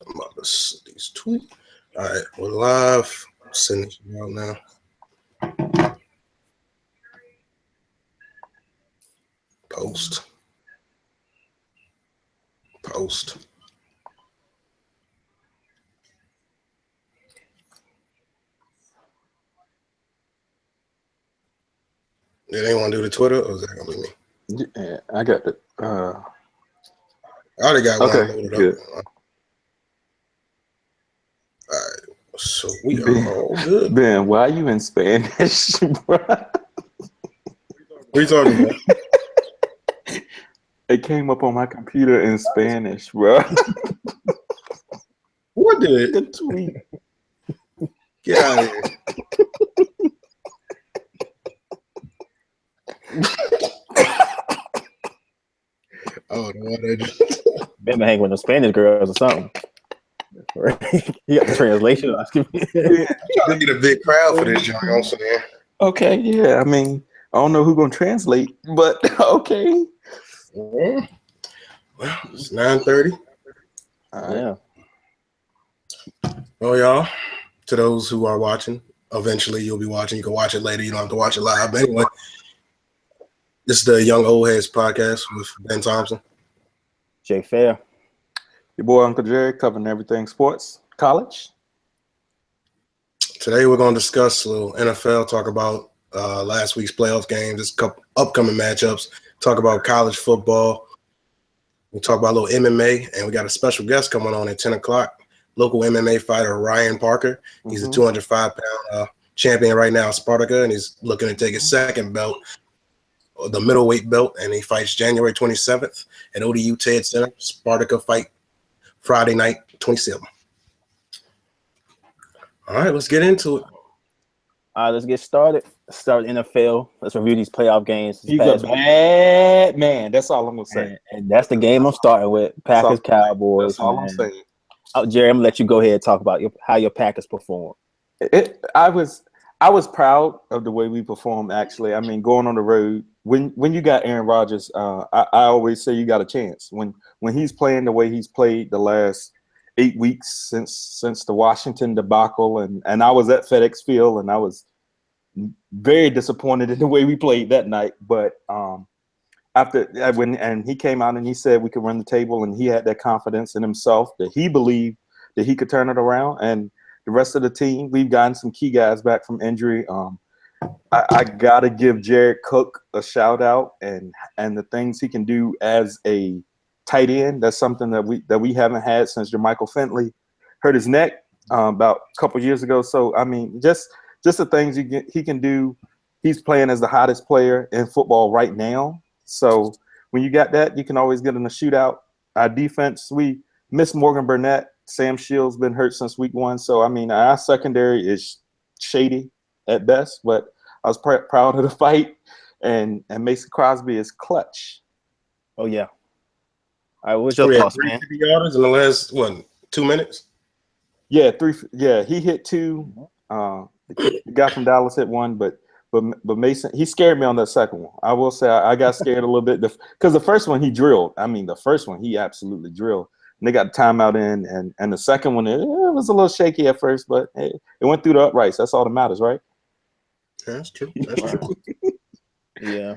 I'm about to see these tweets. All right, we're live. I'm sending it out now. Post. Did anyone do the Twitter, or is that gonna be me? Yeah, I got the. I already got one loaded good. up. All right, so we are all good. Ben, why are you in Spanish, bro? What are you talking about? It came up on my computer in Spanish, bro. What did the tweet? Get out of here. Oh, no, Ben hang with the Spanish girls or something. You got the translation. I'm trying to get a big crowd for this, John. You know what I'm saying? Okay, yeah. I mean, I don't know who's gonna translate, but okay. Well, it's 9:30. Yeah. Well, y'all, to those who are watching, eventually you'll be watching. You can watch it later. You don't have to watch it live. But anyway, this is the Young Old Heads podcast with Ben Thompson. Jay Fair. Your boy Uncle Jerry covering everything sports, college. Today we're going to discuss a little NFL, talk about last week's playoff games, this couple upcoming matchups, talk about college football. We'll talk about a little MMA, and we got a special guest coming on at 10 o'clock, local MMA fighter Ryan Parker. He's a 205-pound champion right now, Spartyka, and he's looking to take his second belt, the middleweight belt, and he fights January 27th at ODU TED Center. Spartyka fight Friday night, 27th. All right, let's get into it. All right, let's get started. Start NFL. Let's review these playoff games. He's a bad man. That's all I'm gonna say. And that's the game I'm starting with. Packers, Cowboys. That's all I'm saying. Oh, Jerry, I'm gonna let you go ahead and talk about how your Packers performed. I was proud of the way we performed. Actually, I mean, going on the road when you got Aaron Rodgers, I always say you got a chance. When he's playing the way he's played the last 8 weeks since the Washington debacle, and I was at FedEx Field, and I was very disappointed in the way we played that night. But when he came out and he said we could run the table, and he had that confidence in himself that he believed that he could turn it around, and the rest of the team, we've gotten some key guys back from injury. I gotta give Jared Cook a shout out and the things he can do as a tight end. That's something that we haven't had since Jermichael Finley hurt his neck about a couple years ago. So I mean, just the things he can do. He's playing as the hottest player in football right now. So when you got that, you can always get in a shootout. Our defense, we miss Morgan Burnett. Sam Shields been hurt since week 1. So I mean, our secondary is shady at best, but I was proud of the fight, and Mason Crosby is clutch. Oh yeah. All right, what's your thoughts, man? 350 yards in the last 2 minutes. Yeah, 3. Yeah, he hit 2. The guy from Dallas hit 1, but Mason, he scared me on that second one. I will say I got scared a little bit because the first one he drilled. I mean, the first one he absolutely drilled. And they got the timeout in, and the second one it was a little shaky at first, but hey, it went through the uprights. That's all that matters, right? That's true. That's true. Yeah,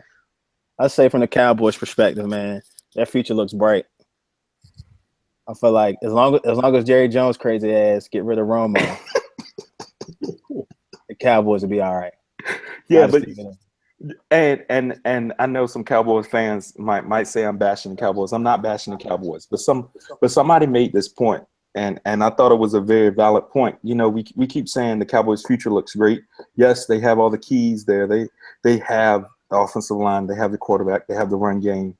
I'd say from the Cowboys' perspective, man, their future looks bright. I feel like as long as Jerry Jones' crazy ass get rid of Romo, the Cowboys will be all right. Yeah, but and I know some Cowboys fans might say I'm bashing the Cowboys. I'm not bashing the Cowboys, but somebody made this point, and I thought it was a very valid point. You know, we keep saying the Cowboys' future looks great. Yes, they have all the keys there. They have the offensive line, they have the quarterback, they have the run game.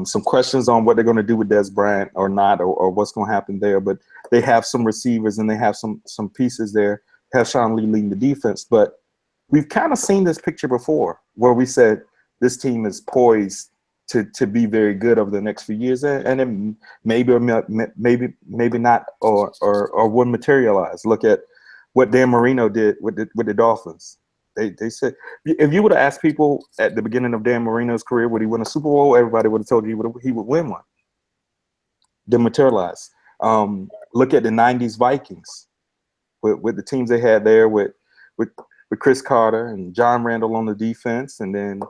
Some questions on what they're going to do with Des Bryant or not, or what's going to happen there. But they have some receivers and they have some pieces there. Have Sean Lee leading the defense, but we've kind of seen this picture before where we said this team is poised to be very good over the next few years, and it maybe not or wouldn't materialize. Look at what Dan Marino did with the Dolphins. They said if you would have asked people at the beginning of Dan Marino's career would he win a Super Bowl, everybody would have told you he would win one. Didn't materialize. look at the '90s Vikings with the teams they had there with Chris Carter and John Randall on the defense, and then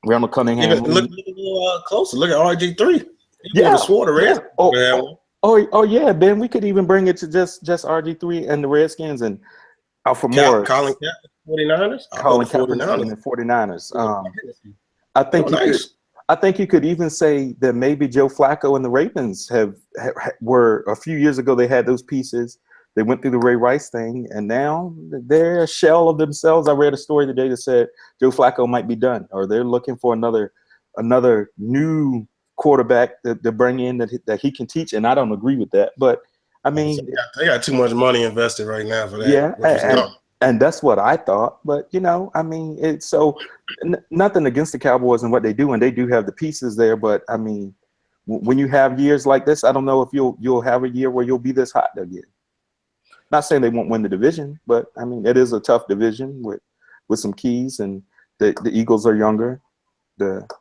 Randall Cunningham. Even look a little closer. Look at RG3. Yeah. Yeah. Oh yeah, Ben. We could even bring it to just RG3 and the Redskins and Alfred Morris. Colin Kaepernick, 49ers. Colin Kaepernick and the 49ers. I think you could even say that maybe Joe Flacco and the Ravens were a few years ago. They had those pieces. They went through the Ray Rice thing, and now they're a shell of themselves. I read a story today that said Joe Flacco might be done, or they're looking for another new quarterback to bring in that he can teach. And I don't agree with that, but I mean, they got too much money invested right now for that. Yeah, and that's what I thought. But I mean, it's so nothing against the Cowboys and what they do, and they do have the pieces there. But I mean, when you have years like this, I don't know if you'll have a year where you'll be this hot again. Not saying they won't win the division, but I mean, it is a tough division with some keys, and the Eagles are younger, and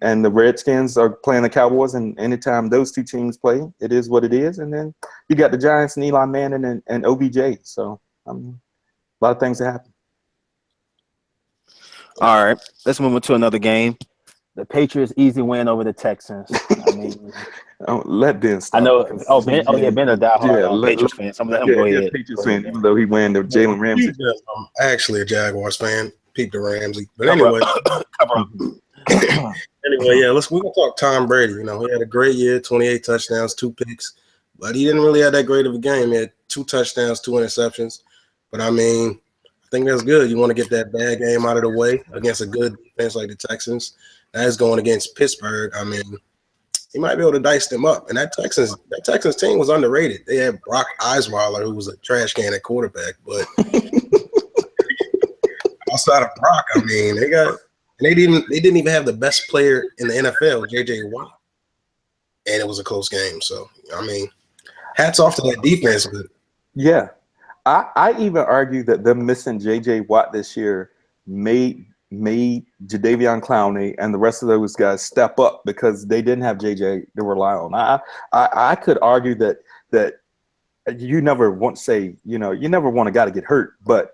the Redskins are playing the Cowboys, and anytime those two teams play, it is what it is. And then you got the Giants and Eli Manning and OBJ. So I mean, a lot of things that happen. All right, let's move on to another game. The Patriots easy win over the Texans. I mean, let Ben start. I know. Ben a diehard Patriots fan. Some of them go ahead. Patriots fan, even though he won the Jalen Ramsey. I'm actually a Jaguars fan. Peep the Ramsey, but anyway. Anyway, yeah, we're gonna talk Tom Brady. He had a great year, 28 touchdowns, 2 picks, but he didn't really have that great of a game. He had 2 touchdowns, 2 interceptions. But I mean, I think that's good. You want to get that bad game out of the way against a good defense like the Texans. Now he's going against Pittsburgh. I mean, he might be able to dice them up. And that Texans team was underrated. They had Brock Osweiler, who was a trash can at quarterback, but outside of Brock, I mean, they didn't even have the best player in the NFL, J.J. Watt, and it was a close game. So I mean, hats off to that defense. But yeah, I even argue that them missing J.J. Watt this year made Jadeveon Clowney and the rest of those guys step up because they didn't have J.J. to rely on. I could argue that you never want to say you never want a guy to get hurt, but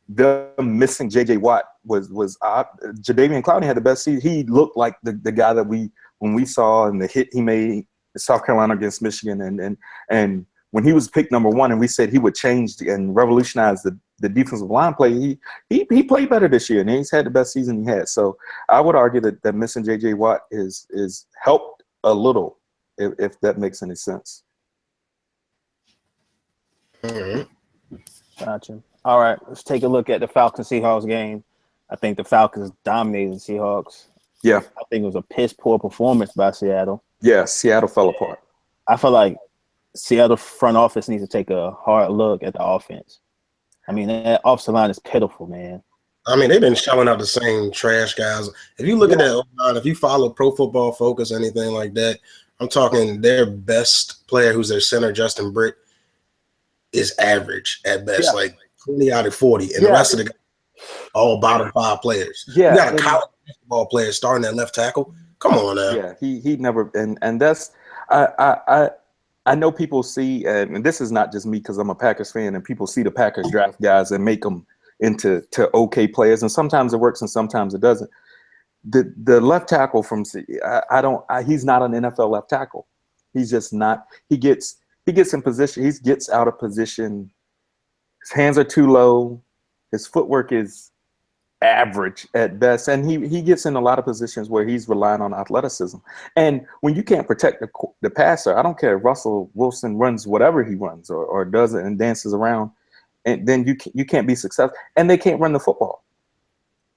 the missing J.J. Watt was Jadeveon Clowney had the best season. He looked like the guy that when we saw and the hit he made in South Carolina against Michigan, and when he was picked number 1 and we said he would change and revolutionize the defensive line play, he played better this year and he's had the best season he had. So I would argue that missing J.J. Watt is helped a little, if that makes any sense. Mm-hmm. Gotcha. All right, let's take a look at the Falcons-Seahawks game. I think the Falcons dominated the Seahawks. Yeah. I think it was a piss-poor performance by Seattle. Yeah, Seattle fell apart. I feel like Seattle front office needs to take a hard look at the offense. I mean, that offensive line is pitiful, man. I mean, they've been shelling out the same trash guys. If you look at that O-line, if you follow Pro Football Focus, anything like that, I'm talking their best player, who's their center, Justin Britt, is average at best, like 20 out of 40, and the rest of the guys, all bottom 5 players. Yeah, you got a college basketball player starting at left tackle. Come on now. Yeah, he never, and that's I know people see, and this is not just me because I'm a Packers fan, and people see the Packers draft guys and make them into okay players, and sometimes it works and sometimes it doesn't. The left tackle from he's not an NFL left tackle. He's just not. He gets in position. He gets out of position. His hands are too low. His footwork is average at best, and he gets in a lot of positions where he's relying on athleticism. And when you can't protect the passer, I don't care if Russell Wilson runs whatever he runs or does it and dances around, and then you can't be successful. And they can't run the football.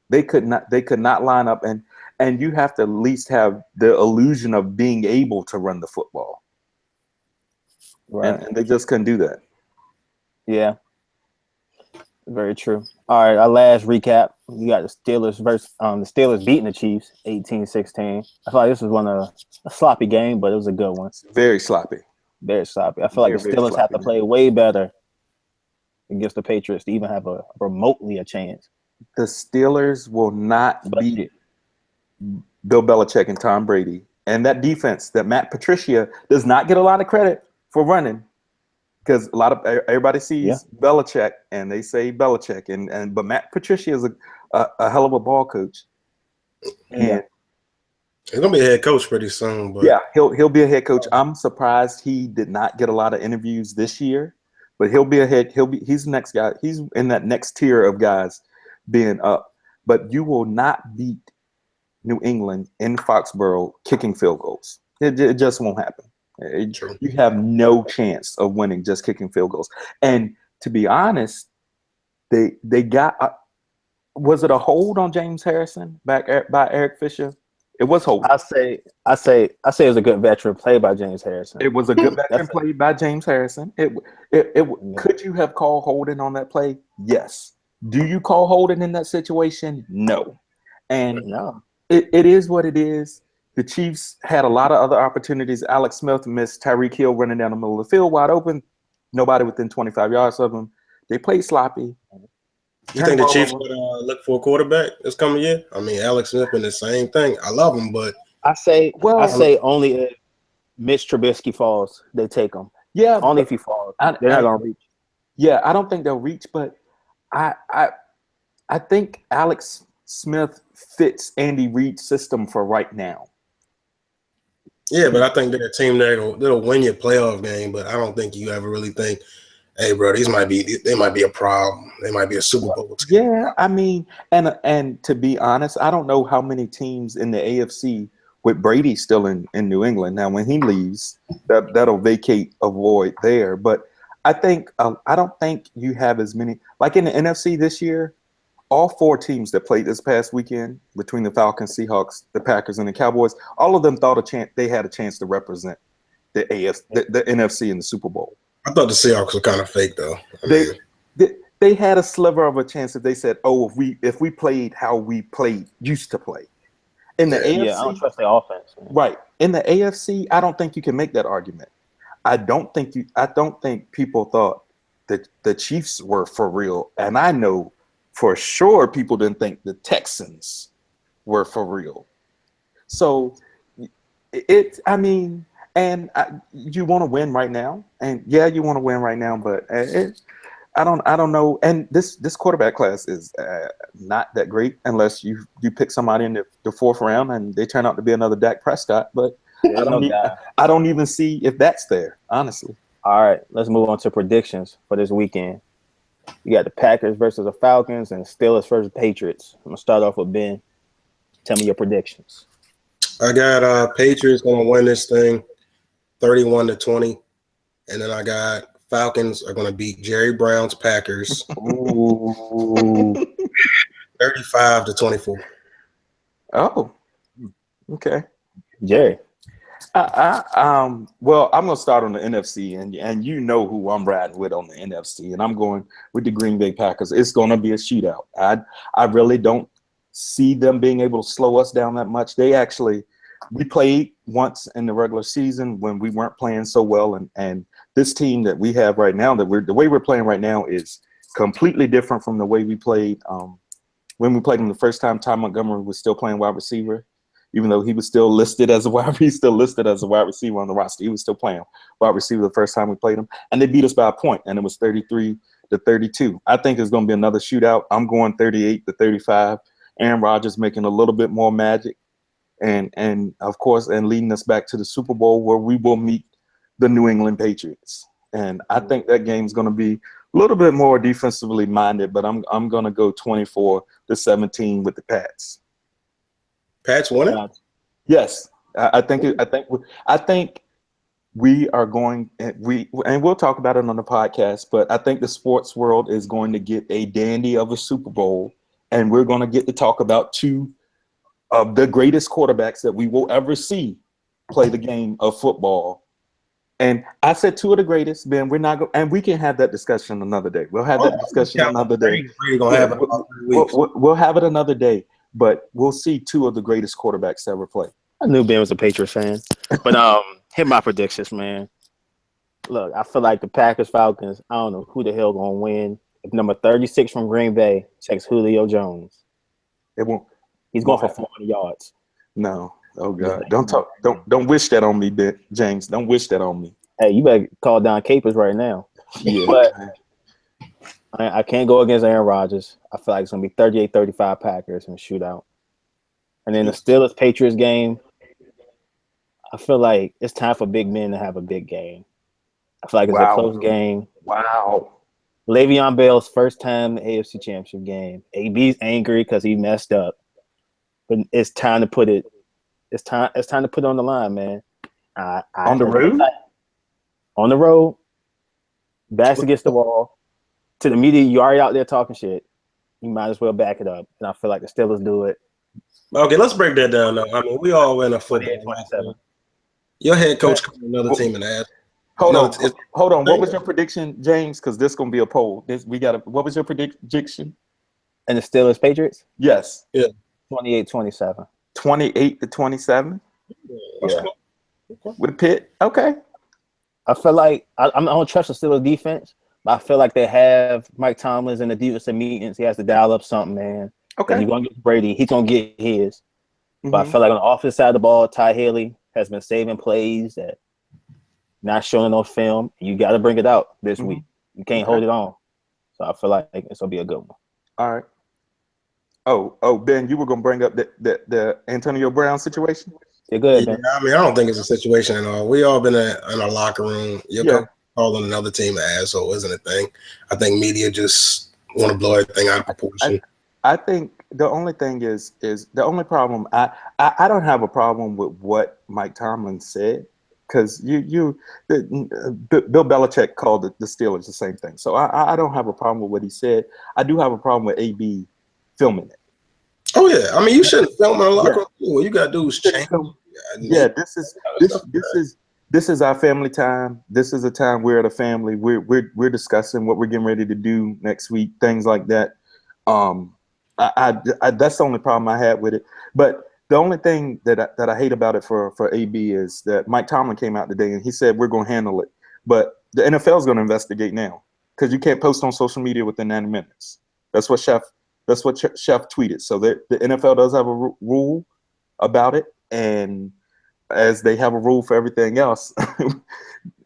They could not line up, and you have to at least have the illusion of being able to run the football. Right, and they just couldn't do that. Yeah. Very true. All right, our last recap. You got the Steelers the Steelers beating the Chiefs 18-16. I feel like this was a sloppy game, but it was a good one. Very sloppy. Very sloppy. I feel like the Steelers have to play way better against the Patriots to even have a remotely a chance. The Steelers will not beat Bill Belichick and Tom Brady. And that defense that Matt Patricia does not get a lot of credit for running, because a lot of everybody sees Belichick and they say Belichick, but Matt Patricia is a hell of a ball coach, and he's gonna be a head coach pretty soon. But he'll be a head coach. I'm surprised he did not get a lot of interviews this year, but he's the next guy. He's in that next tier of guys being up. But you will not beat New England in Foxborough kicking field goals. It just won't happen. You have no chance of winning just kicking field goals. And to be honest, they got was it a hold on James Harrison by Eric Fisher? It was hold. I say it was a good veteran play by James Harrison. It was a good veteran play by James Harrison. Could you have called holding on that play? Yes. Do you call holding in that situation? No. And it is what it is. The Chiefs had a lot of other opportunities. Alex Smith missed Tyreek Hill running down the middle of the field wide open. Nobody within 25 yards of him. They played sloppy. You think the Chiefs would look for a quarterback this coming year? I mean, Alex Smith and the same thing. I love him, but I say only if Mitch Trubisky falls, they take him. Yeah, only if he falls. They're not gonna reach. Yeah, I don't think they'll reach, but I think Alex Smith fits Andy Reid's system for right now. Yeah, but I think they're a team that'll win your playoff game, but I don't think you ever really think, hey, bro, they might be a problem. They might be a Super Bowl team. Yeah, I mean, and to be honest, I don't know how many teams in the AFC with Brady still in New England. Now, when he leaves, that'll vacate a void there. But I think I don't think you have as many like in the NFC this year. All four teams that played this past weekend between the Falcons, Seahawks, the Packers, and the Cowboys, all of them thought they had a chance to represent the NFC in the Super Bowl. I thought the Seahawks were kind of fake, though. They had a sliver of a chance if they said, "Oh, if we played how we used to play." In the AFC, I don't trust the offense. Man. Right. In the AFC, I don't think you can make that argument. I don't think people thought that the Chiefs were for real, and I know for sure people didn't think the Texans were for real. So you want to win right now, and you want to win right now, but I don't know. And this quarterback class is not that great unless you pick somebody in the fourth round and they turn out to be another Dak Prescott. But I don't even see if that's there, honestly. All right, let's move on to predictions for this weekend. You got the Packers versus the Falcons and Steelers versus Patriots. I'm gonna start off with Ben. Tell me your predictions. I got Patriots gonna win this thing 31-20, and then I got Falcons are gonna beat Jerry Brown's Packers 35-24. Oh, okay. Jerry. Well, I'm gonna start on the NFC, and you know who I'm riding with on the NFC, and I'm going with the Green Bay Packers. It's gonna be a shootout. I really don't see them being able to slow us down that much. We played once in the regular season when we weren't playing so well, and this team that we have right now, the way we're playing right now is completely different from the way we played when we played them the first time. Ty Montgomery was still playing wide receiver. Even though he was still listed as a wide receiver on the roster, he was still playing wide receiver the first time we played him, and they beat us by a point, and it was 33-32. I think it's going to be another shootout. I'm going 38-35. Aaron Rodgers making a little bit more magic, and of course, and leading us back to the Super Bowl where we will meet the New England Patriots. And I think that game's going to be a little bit more defensively minded, but I'm going to go 24-17 with the Pats. Pats winning? Yes, I think we are going. And we'll talk about it on the podcast. But I think the sports world is going to get a dandy of a Super Bowl, and we're going to get to talk about two of the greatest quarterbacks that we will ever see play the game of football. And I said two of the greatest, Ben. We're not going, and we can have that discussion another day. We'll have that discussion another day. We'll have it another day. But we'll see two of the greatest quarterbacks ever play. I knew Ben was a Patriots fan. But hit my predictions, man. Look, I feel like the Packers, Falcons, I don't know who the hell gonna win. If number 36 from Green Bay takes Julio Jones, it won't. He's going for 400 yards. No. Oh God. Don't wish that on me, Ben. James. Don't wish that on me. Hey, you better call down capers right now. Yeah. But I can't go against Aaron Rodgers. I feel like it's going to be 38-35 Packers in a shootout. And then the Steelers-Patriots game, I feel like it's time for big men to have a big game. I feel like it's a close game. Wow. Le'Veon Bell's first time in the AFC Championship game. AB's angry because he messed up. But it's time to put it – it's time to put it on the line, man. On the road? On the road. Backs against the wall. To the media, you already out there talking shit. You might as well back it up. And I feel like the Steelers do it. Okay, let's break that down now. I mean, we all win a football. Your head coach called another team an ass. Hold on. What was your prediction, James? Because this is gonna be a poll. What was your prediction? And the Steelers Patriots? Yes. Yeah. 28-27. 28-27? Yeah. With a pit? Okay. I feel like I don't trust the Steelers defense, but I feel like they have Mike Tomlin in the defensive meetings. He has to dial up something, man. Okay. He's gonna get Brady. He's gonna get his. Mm-hmm. But I feel like on the offensive side of the ball, Ty Haley has been saving plays that not showing on film. You got to bring it out this week. You can't hold it on. So I feel like it's gonna be a good one. All right. Oh, Ben, you were gonna bring up the Antonio Brown situation. You're good, Yeah, Ben. I mean, I don't think it's a situation at all. We all been in our locker room. You're calling another team an asshole isn't a thing. I think media just want to blow everything out of proportion. I think the only thing is the only problem. I don't have a problem with what Mike Tomlin said because Bill Belichick called the Steelers the same thing. So I don't have a problem with what he said. I do have a problem with AB filming it. Oh yeah, I mean you shouldn't film in a locker room. What you gotta do is change. Yeah, this is our family time. This is a time we're at a family. We're discussing what we're getting ready to do next week, things like that. I that's the only problem I had with it. But the only thing that I hate about it for AB is that Mike Tomlin came out today and he said we're going to handle it. But the NFL is going to investigate now because you can't post on social media within 90 minutes. That's what Chef tweeted. So the NFL does have a rule about it, and as they have a rule for everything else.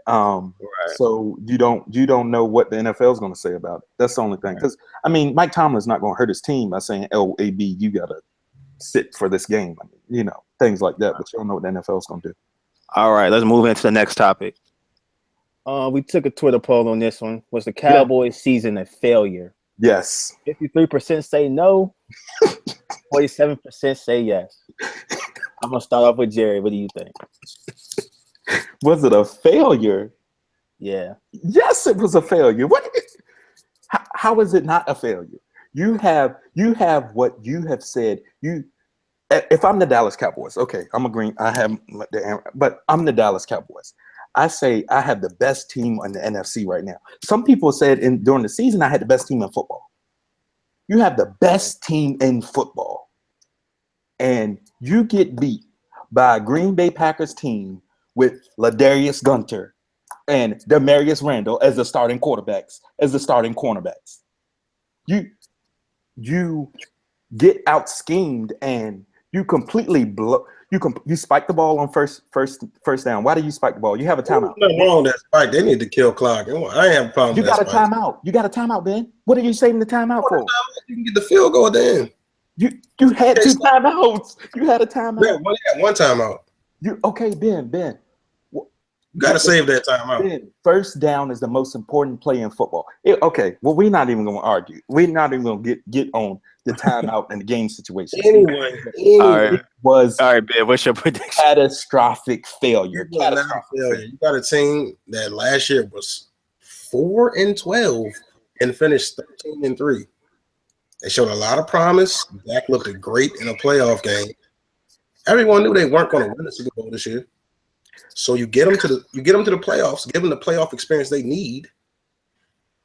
Right. So you don't know what the NFL is going to say about it. That's the only thing. Because I mean, Mike Tomlin's not going to hurt his team by saying, "Oh, AB, you got to sit for this game." I mean, things like that. But you don't know what the NFL is going to do. All right, let's move into the next topic. We took a Twitter poll on this one. Was the Cowboys season a failure? Yes. 53% say no. 47% say yes. I'm gonna start off with Jerry. What do you think? Was it a failure? Yeah. Yes, it was a failure. How is it not a failure? You have what you have said. If I'm the Dallas Cowboys, okay, I'm agreeing. But I'm the Dallas Cowboys. I say I have the best team in the NFC right now. Some people said during the season I had the best team in football. You have the best team in football, and you get beat by a Green Bay Packers team with Ladarius Gunter and Demarius Randall as the starting quarterbacks, as the starting cornerbacks. You get out schemed and you completely blow. You spike the ball on first down. Why do you spike the ball? You have a timeout. Nothing wrong with that spike. They need to kill clock. I ain't have a problem. You got a timeout. You got a timeout, Ben. What are you saving the timeout for? You can get the field goal then. You had two timeouts. You had a timeout. Yeah, one timeout. Ben. You got to save that timeout. Ben, first down is the most important play in football. We're not even going to argue. We're not even going to get on the timeout and the game situation. Anyway. All right, Ben, what's your prediction? Catastrophic failure. You got a team that last year was 4-12 and finished 13-3. They showed a lot of promise. Dak looked great in a playoff game. Everyone knew they weren't going to win the Super Bowl this year. So you get them to the playoffs, give them the playoff experience they need,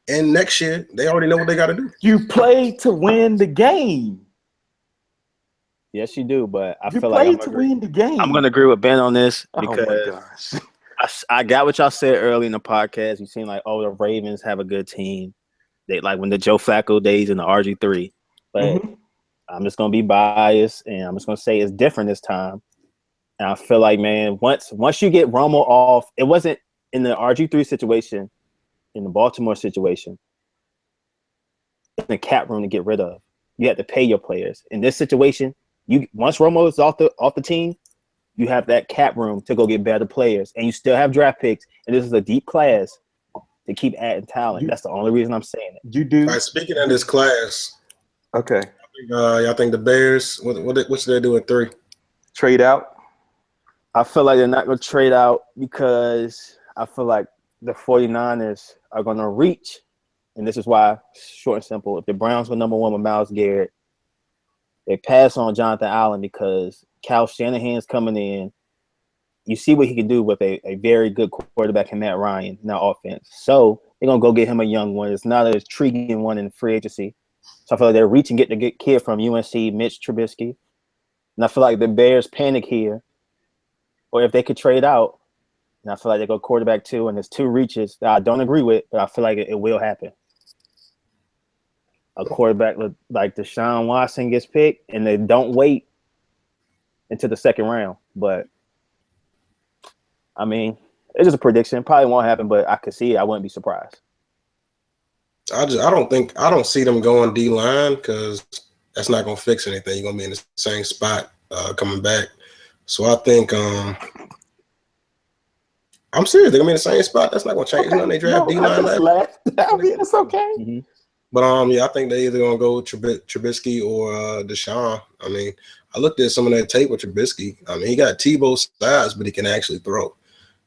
and next year they already know what they got to do. You play to win the game. Yes, you do, but I you feel play like to win the game. I'm going to agree with Ben on this because oh my gosh. I got what y'all said early in the podcast. You seem like, the Ravens have a good team. They like when the Joe Flacco days and the RG3, but I'm just going to be biased and I'm just going to say it's different this time. And I feel like, man, once you get Romo off, it wasn't in the RG3 situation, in the Baltimore situation, in the cap room to get rid of. You have to pay your players. In this situation, once Romo is off the team, you have that cap room to go get better players, and you still have draft picks. And this is a deep class to keep adding talent. That's the only reason I'm saying it. You do. All right, speaking of this class, Okay. Y'all think the Bears? What should they do at 3? Trade out. I feel like they're not going to trade out because I feel like the 49ers are going to reach. And this is why, short and simple, if the Browns were number 1 with Myles Garrett, they pass on Jonathan Allen because Kyle Shanahan's coming in. You see what he can do with a very good quarterback in Matt Ryan in that offense. So they're going to go get him a young one. It's not an intriguing one in free agency. So I feel like they're reaching, get the good kid from UNC, Mitch Trubisky. And I feel like the Bears panic here. Or if they could trade out, and I feel like they go quarterback 2, and there's 2 reaches that I don't agree with, but I feel like it will happen. A quarterback like Deshaun Watson gets picked, and they don't wait until the 2nd round. But, I mean, it's just a prediction. Probably won't happen, but I could see it. I wouldn't be surprised. I don't see them going D-line because that's not going to fix anything. You're going to be in the same spot coming back. So I think I'm serious. They're going to be in the same spot. That's not going to change. Okay. They draft D-line left. I mean, it's okay. Mm-hmm. But yeah, I think they're either gonna go Trubisky or Deshaun. I mean, I looked at some of that tape with Trubisky. I mean, he got Tebow's size, but he can actually throw.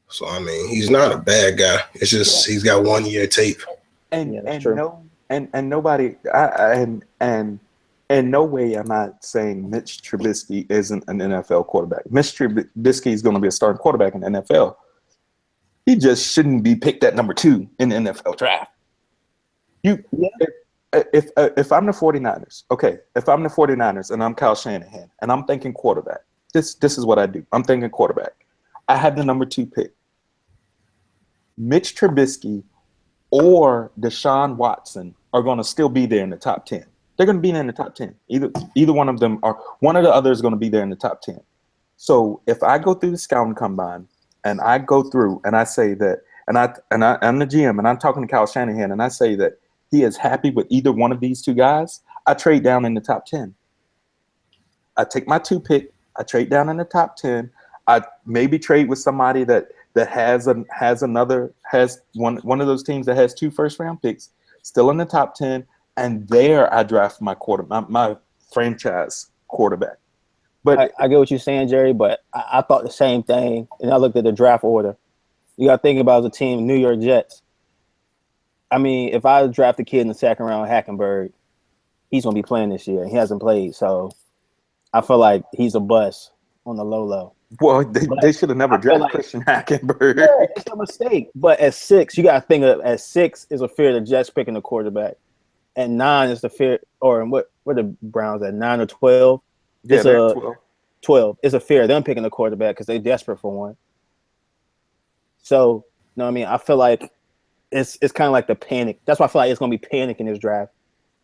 So I mean, he's not a bad guy. It's just he's got 1 year tape. And nobody and in no way am I saying Mitch Trubisky isn't an NFL quarterback. Mitch Trubisky is going to be a starting quarterback in the NFL. He just shouldn't be picked at number 2 in the NFL draft. If I'm the 49ers, okay, if I'm the 49ers and I'm Kyle Shanahan and I'm thinking quarterback, this is what I do. I'm thinking quarterback. I have the number 2 pick. Mitch Trubisky or Deshaun Watson are going to still be there in the top 10. They're going to be in the top 10. Either one of them or one of the others is going to be there in the top 10. So if I go through the scouting combine and I go through and I say that, and I'm the GM and I'm talking to Kyle Shanahan and I say that he is happy with either one of these 2 guys, I trade down in the top 10. I take my 2 pick, I trade down in the top 10. I maybe trade with somebody that has one of those teams that has 2 first-round picks, still in the top 10, and there I draft my franchise quarterback. But I get what you're saying, Jerry, but I thought the same thing, and I looked at the draft order. You got to think about the team, New York Jets. I mean, if I draft a kid in the 2nd round, Hackenberg, he's going to be playing this year. He hasn't played, so I feel like he's a bust on the low. Well, they should have never drafted Christian Hackenberg. Yeah, it's a mistake. But at 6, you got to think of at 6 is a fear the Jets picking the quarterback. At 9 is the fear, or what the Browns at 9 or 12? Yeah, it's 12. It's a fear them picking the quarterback because they're desperate for one. So, you know what I mean? I feel like it's kind of like the panic. That's why I feel like it's going to be panic in this draft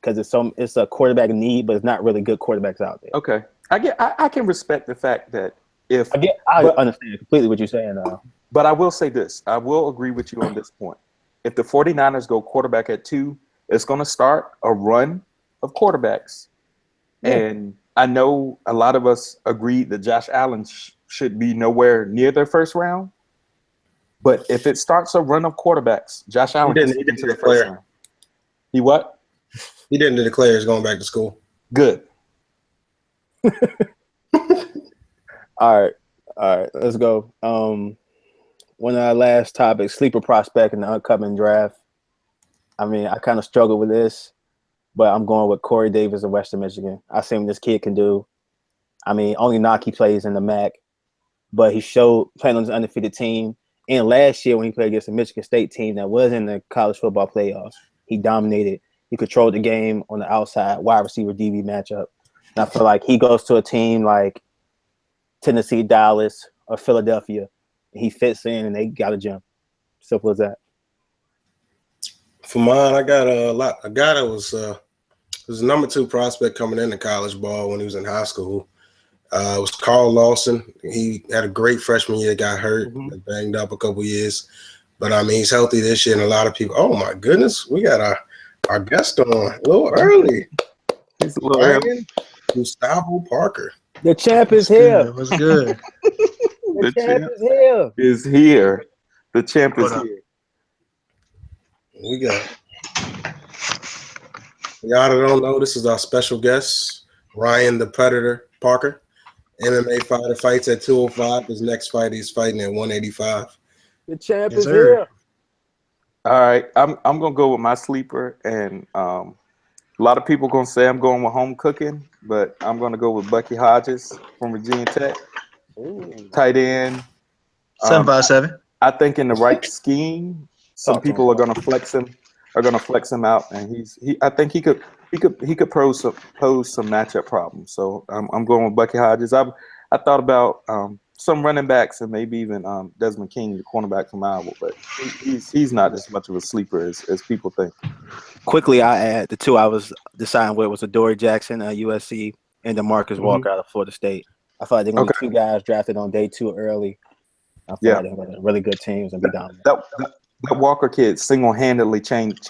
because it's a quarterback need, but it's not really good quarterbacks out there. Okay, I can respect the fact that I understand completely what you're saying. But I will say this. I will agree with you on this point. If the 49ers go quarterback at 2, it's going to start a run of quarterbacks. Yeah. And I know a lot of us agreed that Josh Allen should be nowhere near their 1st round. But if it starts a run of quarterbacks, Josh Allen he didn't into the 1st round. He what? He didn't declare he's going back to school. Good. All right, let's go. One of our last topics, sleeper prospect in the upcoming draft. I mean, I kind of struggle with this, but I'm going with Corey Davis of Western Michigan. I see what this kid can do. I mean, only knock he plays in the MAC, but he showed playing on his undefeated team. And last year when he played against the Michigan State team that was in the college football playoffs, he dominated. He controlled the game on the outside, wide receiver DB matchup. And I feel like he goes to a team like Tennessee, Dallas, or Philadelphia. He fits in and they got to jump. Simple as that. For mine, I got a guy that was a number 2 prospect coming into college ball when he was in high school. It was Carl Lawson. He had a great freshman year, got hurt, banged up a couple years. But I mean, he's healthy this year, and a lot of people. Oh my goodness, we got our guest on a little early. He's a little early. Gustavo Parker. The champ is here. What's good? The champ is here. Is here. The champ is here. We got. Y'all that don't know, this is our special guest, Ryan the Predator Parker. MMA fighter, fights at 205. His next fight, he's fighting at 185. The champ is here. All right, I'm gonna go with my sleeper, and a lot of people gonna say I'm going with home cooking, but I'm gonna go with Bucky Hodges from Virginia Tech. Ooh. Tight end. 757. I think in the right scheme, some people are gonna flex him. Out, and I think he could pose some matchup problems. So I'm going with Bucky Hodges. I thought about some running backs and maybe even Desmond King, the cornerback from Iowa, but he's not as much of a sleeper as people think. Quickly, I add the two I was deciding with was Adoree Jackson, USC, and DeMarcus Walker out of Florida State. I thought they were going to be two guys drafted on day 2 early. I thought they were really good teams and be dominant. That Walker kid single-handedly changed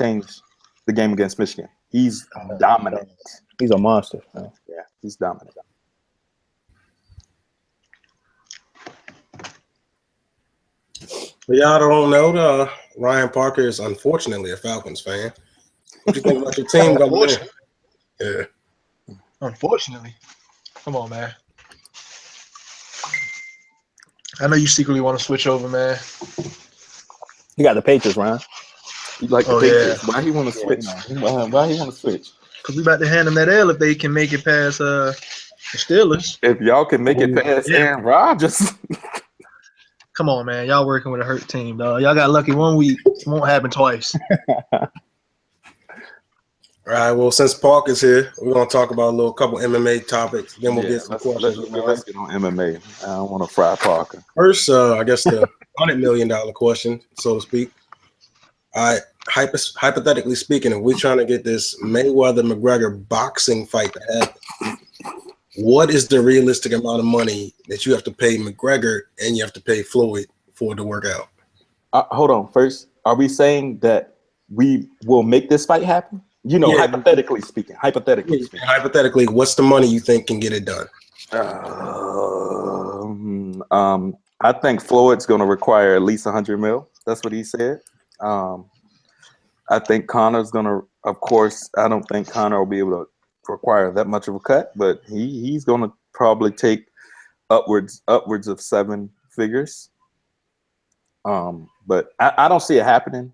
the game against Michigan. He's dominant. He's a monster. Man. Yeah, he's dominant. But y'all don't know, Ryan Parker is unfortunately a Falcons fan. What you think about your team going to win? Yeah. Unfortunately. Come on, man. I know you secretly want to switch over, man. You got the Patriots, Ryan. You like the Patriots. Why he want to switch? Why he want to switch? Because we about to hand them that L if they can make it past the Steelers. If y'all can make it past Aaron Rodgers. Come on, man. Y'all working with a hurt team, dog. Y'all got lucky 1 week. It won't happen twice. All right. Well, since Parker's here, we're going to talk about a couple MMA topics. Then we'll get some questions. Let's get on MMA. I don't want to fry Parker. First, I guess the $100 million question, so to speak. Hypothetically speaking, if we're trying to get this Mayweather-McGregor boxing fight to happen, what is the realistic amount of money that you have to pay McGregor and you have to pay Floyd for it to work out? Hold on. First, are we saying that we will make this fight happen? Hypothetically speaking. Hypothetically, what's the money you think can get it done? I think Floyd's going to require at least 100 mil. That's what he said. I think Conor's going to, of course, I don't think Conor will be able to require that much of a cut, but he's going to probably take upwards of 7 figures. But I don't see it happening.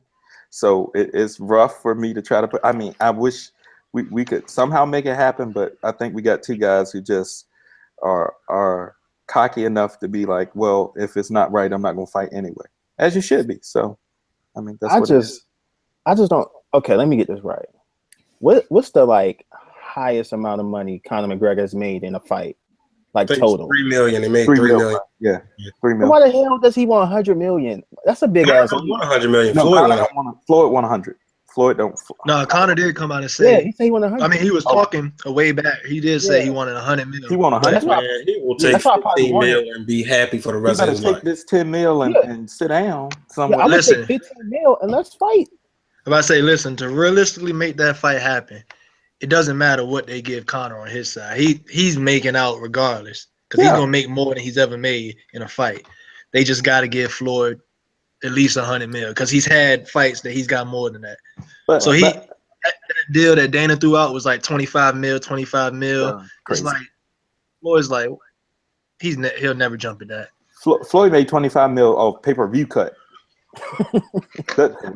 So it's rough for me to try to put. I mean, I wish we could somehow make it happen, but I think we got 2 guys who just are cocky enough to be like, well, if it's not right, I'm not going to fight anyway, as you should be. So, I mean, that's what it is. I just don't. Okay, let me get this right. What's the highest amount of money Conor McGregor has made in a fight, total? $3 million. He made $3 million. Yeah, $3 million. Why the hell does he want $100 million? That's a big ass. He want $100 million. No, Floyd won 100. Floyd don't. No, Conor did come out and say. Yeah, he said he wanted 100. I mean, he was talking way back. He did say he wanted 100 million. He wanted 100. He will take 15 mil and be happy for the rest of his life. Take this 10 mil and sit down somewhere. I would take 15 mil and let's fight. If I say, listen, to realistically make that fight happen, it doesn't matter what they give Conor on his side. He's making out regardless because he's gonna make more than he's ever made in a fight. They just got to give Floyd at least 100 mil because he's had fights that he's got more than that. That deal that Dana threw out was like 25 mil. It's like Floyd's like he'll never jump at that. Floyd made 25 mil off pay-per-view cut.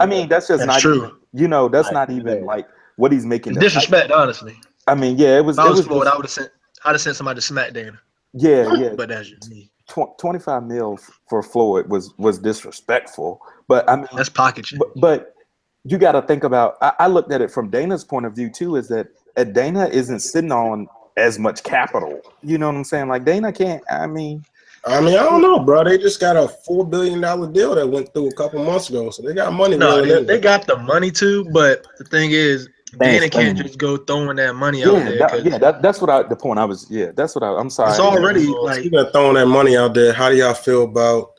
I mean, that's not true. Even, that's not even like what he's making. Disrespect, honestly. I mean, yeah, it was. If I was Floyd, I'd have sent somebody to smack Dana. Yeah. But that's just me. 25 mil for Floyd was disrespectful. But I mean, that's pocket change. But you got to think about. I looked at it from Dana's point of view too. Is that Dana isn't sitting on as much capital. You know what I'm saying? Like Dana can't. I mean, I don't know, bro. They just got a $4 billion deal that went through a couple months ago, so they got money. No, they got the money too, but the thing is, Dana can't just go throwing that money out there. That's what the point I was. Yeah, that's what I'm sorry. It's already like you got throwing that money out there. How do y'all feel about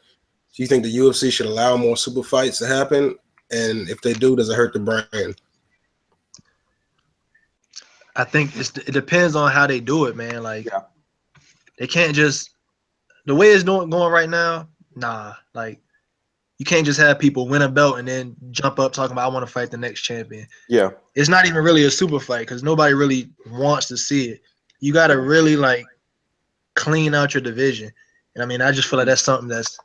Do you think the UFC should allow more super fights to happen? And if they do, does it hurt the brand? I think it depends on how they do it, man. Like, they can't just the way it's going right now. Nah, like you can't just have people win a belt and then jump up talking about I want to fight the next champion. Yeah, it's not even really a super fight because nobody really wants to see it. You got to really like clean out your division, and I mean, I just feel like that's something that's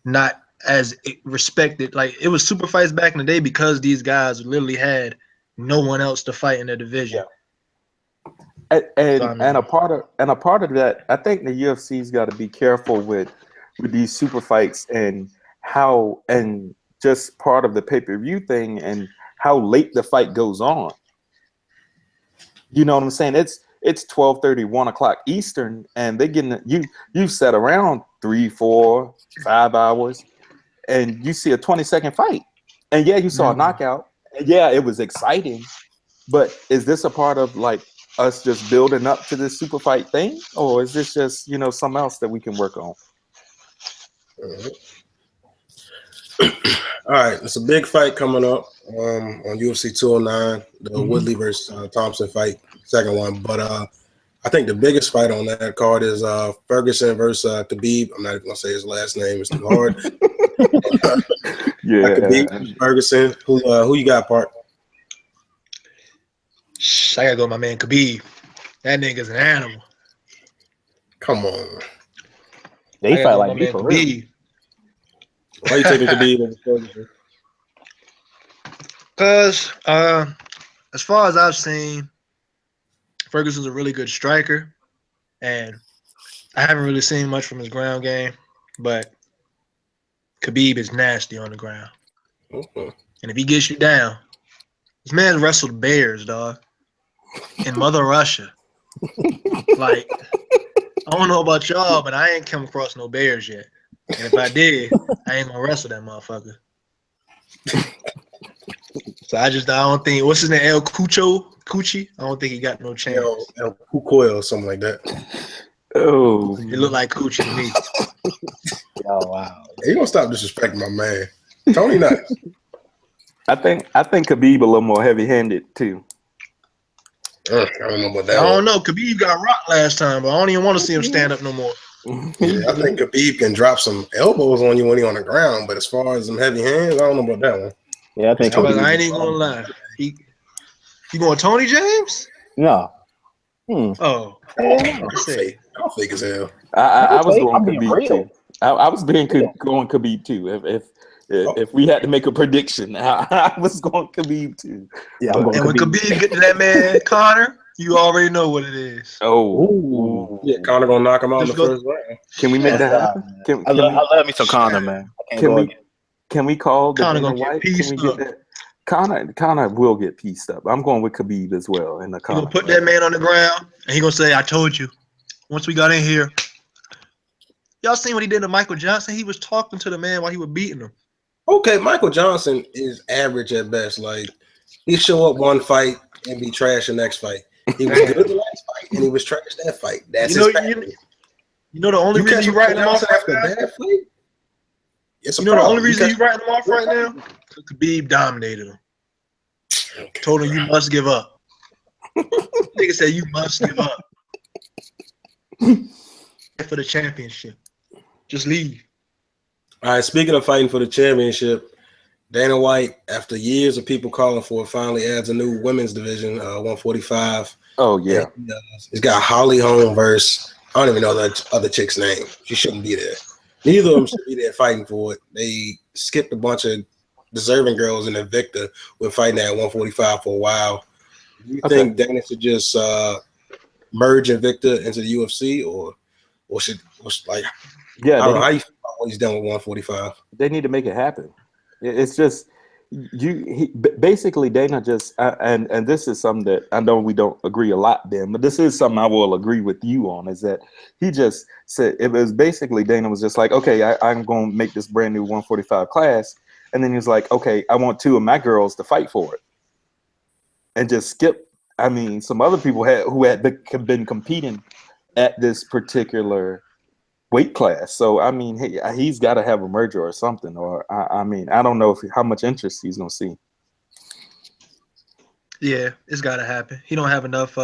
not as respected. Like it was super fights back in the day because these guys literally had no one else to fight in their division. And a part of that, I think the UFC's got to be careful with these super fights and how, and just part of the pay-per-view thing and how late the fight goes on. You know what I'm saying? It's 12:30, 1 o'clock Eastern, and they getting you sat around 3, 4, 5 hours, and you see a 20-second fight, and yeah, you saw a knockout, and yeah, it was exciting, but is this a part of like us just building up to this super fight thing, or is this just something else that we can work on? All right, it's a big fight coming up on UFC 209, the Woodley versus Thompson fight, second one. But I think the biggest fight on that card is Ferguson versus Khabib. I'm not even gonna say his last name; it's too hard. Khabib, Ferguson. Who you got, Park? I gotta go with my man Khabib. That nigga's an animal. Come on. They fight like me for real. Why you taking Khabib over Ferguson? Because as far as I've seen, Ferguson's a really good striker, and I haven't really seen much from his ground game, but Khabib is nasty on the ground. Okay. And if he gets you down, this man wrestled bears, dog, in Mother Russia. Like, I don't know about y'all, but I ain't come across no bears yet. And if I did, I ain't gonna wrestle that motherfucker. So I don't think, what's his name, El Cucci? I don't think he got no chance. El Cucoy or something like that. Oh, it looked like Cucci to me. Oh wow! Hey, you gonna stop disrespecting my man, Tony? Nice. I think Khabib a little more heavy-handed too. I don't know about that. I don't know. Khabib got rocked last time, but I don't even want to see him stand up no more. Yeah, I think Khabib can drop some elbows on you when he's on the ground, but as far as some heavy hands, I don't know about that one. Yeah, I think I ain't even gonna lie. You going Tony James? No. Oh, I'll fake as hell. I was going Khabib too. I was going Khabib too. If we had to make a prediction, I was going Khabib too. Yeah, and when Khabib get to that man Conor, you already know what it is. Oh, yeah, Conor gonna knock him out in the first round. Can we make that happen? I love me some Conor, man. Can we call the Conor Dana gonna White? get pieced up? Conor will get pieced up. I'm going with Khabib as well. In the He gonna put that man on the ground, and he gonna say, "I told you." Once we got in here, y'all seen what he did to Michael Johnson? He was talking to the man while he was beating him. Okay, Michael Johnson is average at best. Like, he show up one fight and be trash the next fight. He was good the last fight, and he was trash that fight. That's his pattern. You know the only reason you writing him off after a bad fight? You know the only reason you writing him off right now? Khabib dominated him. Okay. Told him you must give up. Nigga said you must give up. For the championship. Just leave. All right, speaking of fighting for the championship, Dana White, after years of people calling for it, finally adds a new women's division, 145. Oh, yeah. He's got Holly Holm versus, I don't even know that other chick's name. She shouldn't be there. Neither of them should be there fighting for it. They skipped a bunch of deserving girls, and Invicta were fighting at 145 for a while. Do you think Dana should just merge Invicta into the UFC, or should like? Yeah, I don't know how you feel about what he's done with 145. They need to make it happen. It's just basically Dana just and this is something that I know we don't agree a lot, Ben, but this is something I will agree with you on, is that he just said it was basically Dana was just like, okay, I'm going to make this brand new 145 class, and then he was like, okay, I want 2 of my girls to fight for it, and just skip. I mean, some other people who had been competing at this particular weight class. So I mean, he's got to have a merger or something. Or I mean, I don't know how much interest he's gonna see. Yeah, it's got to happen. He don't have enough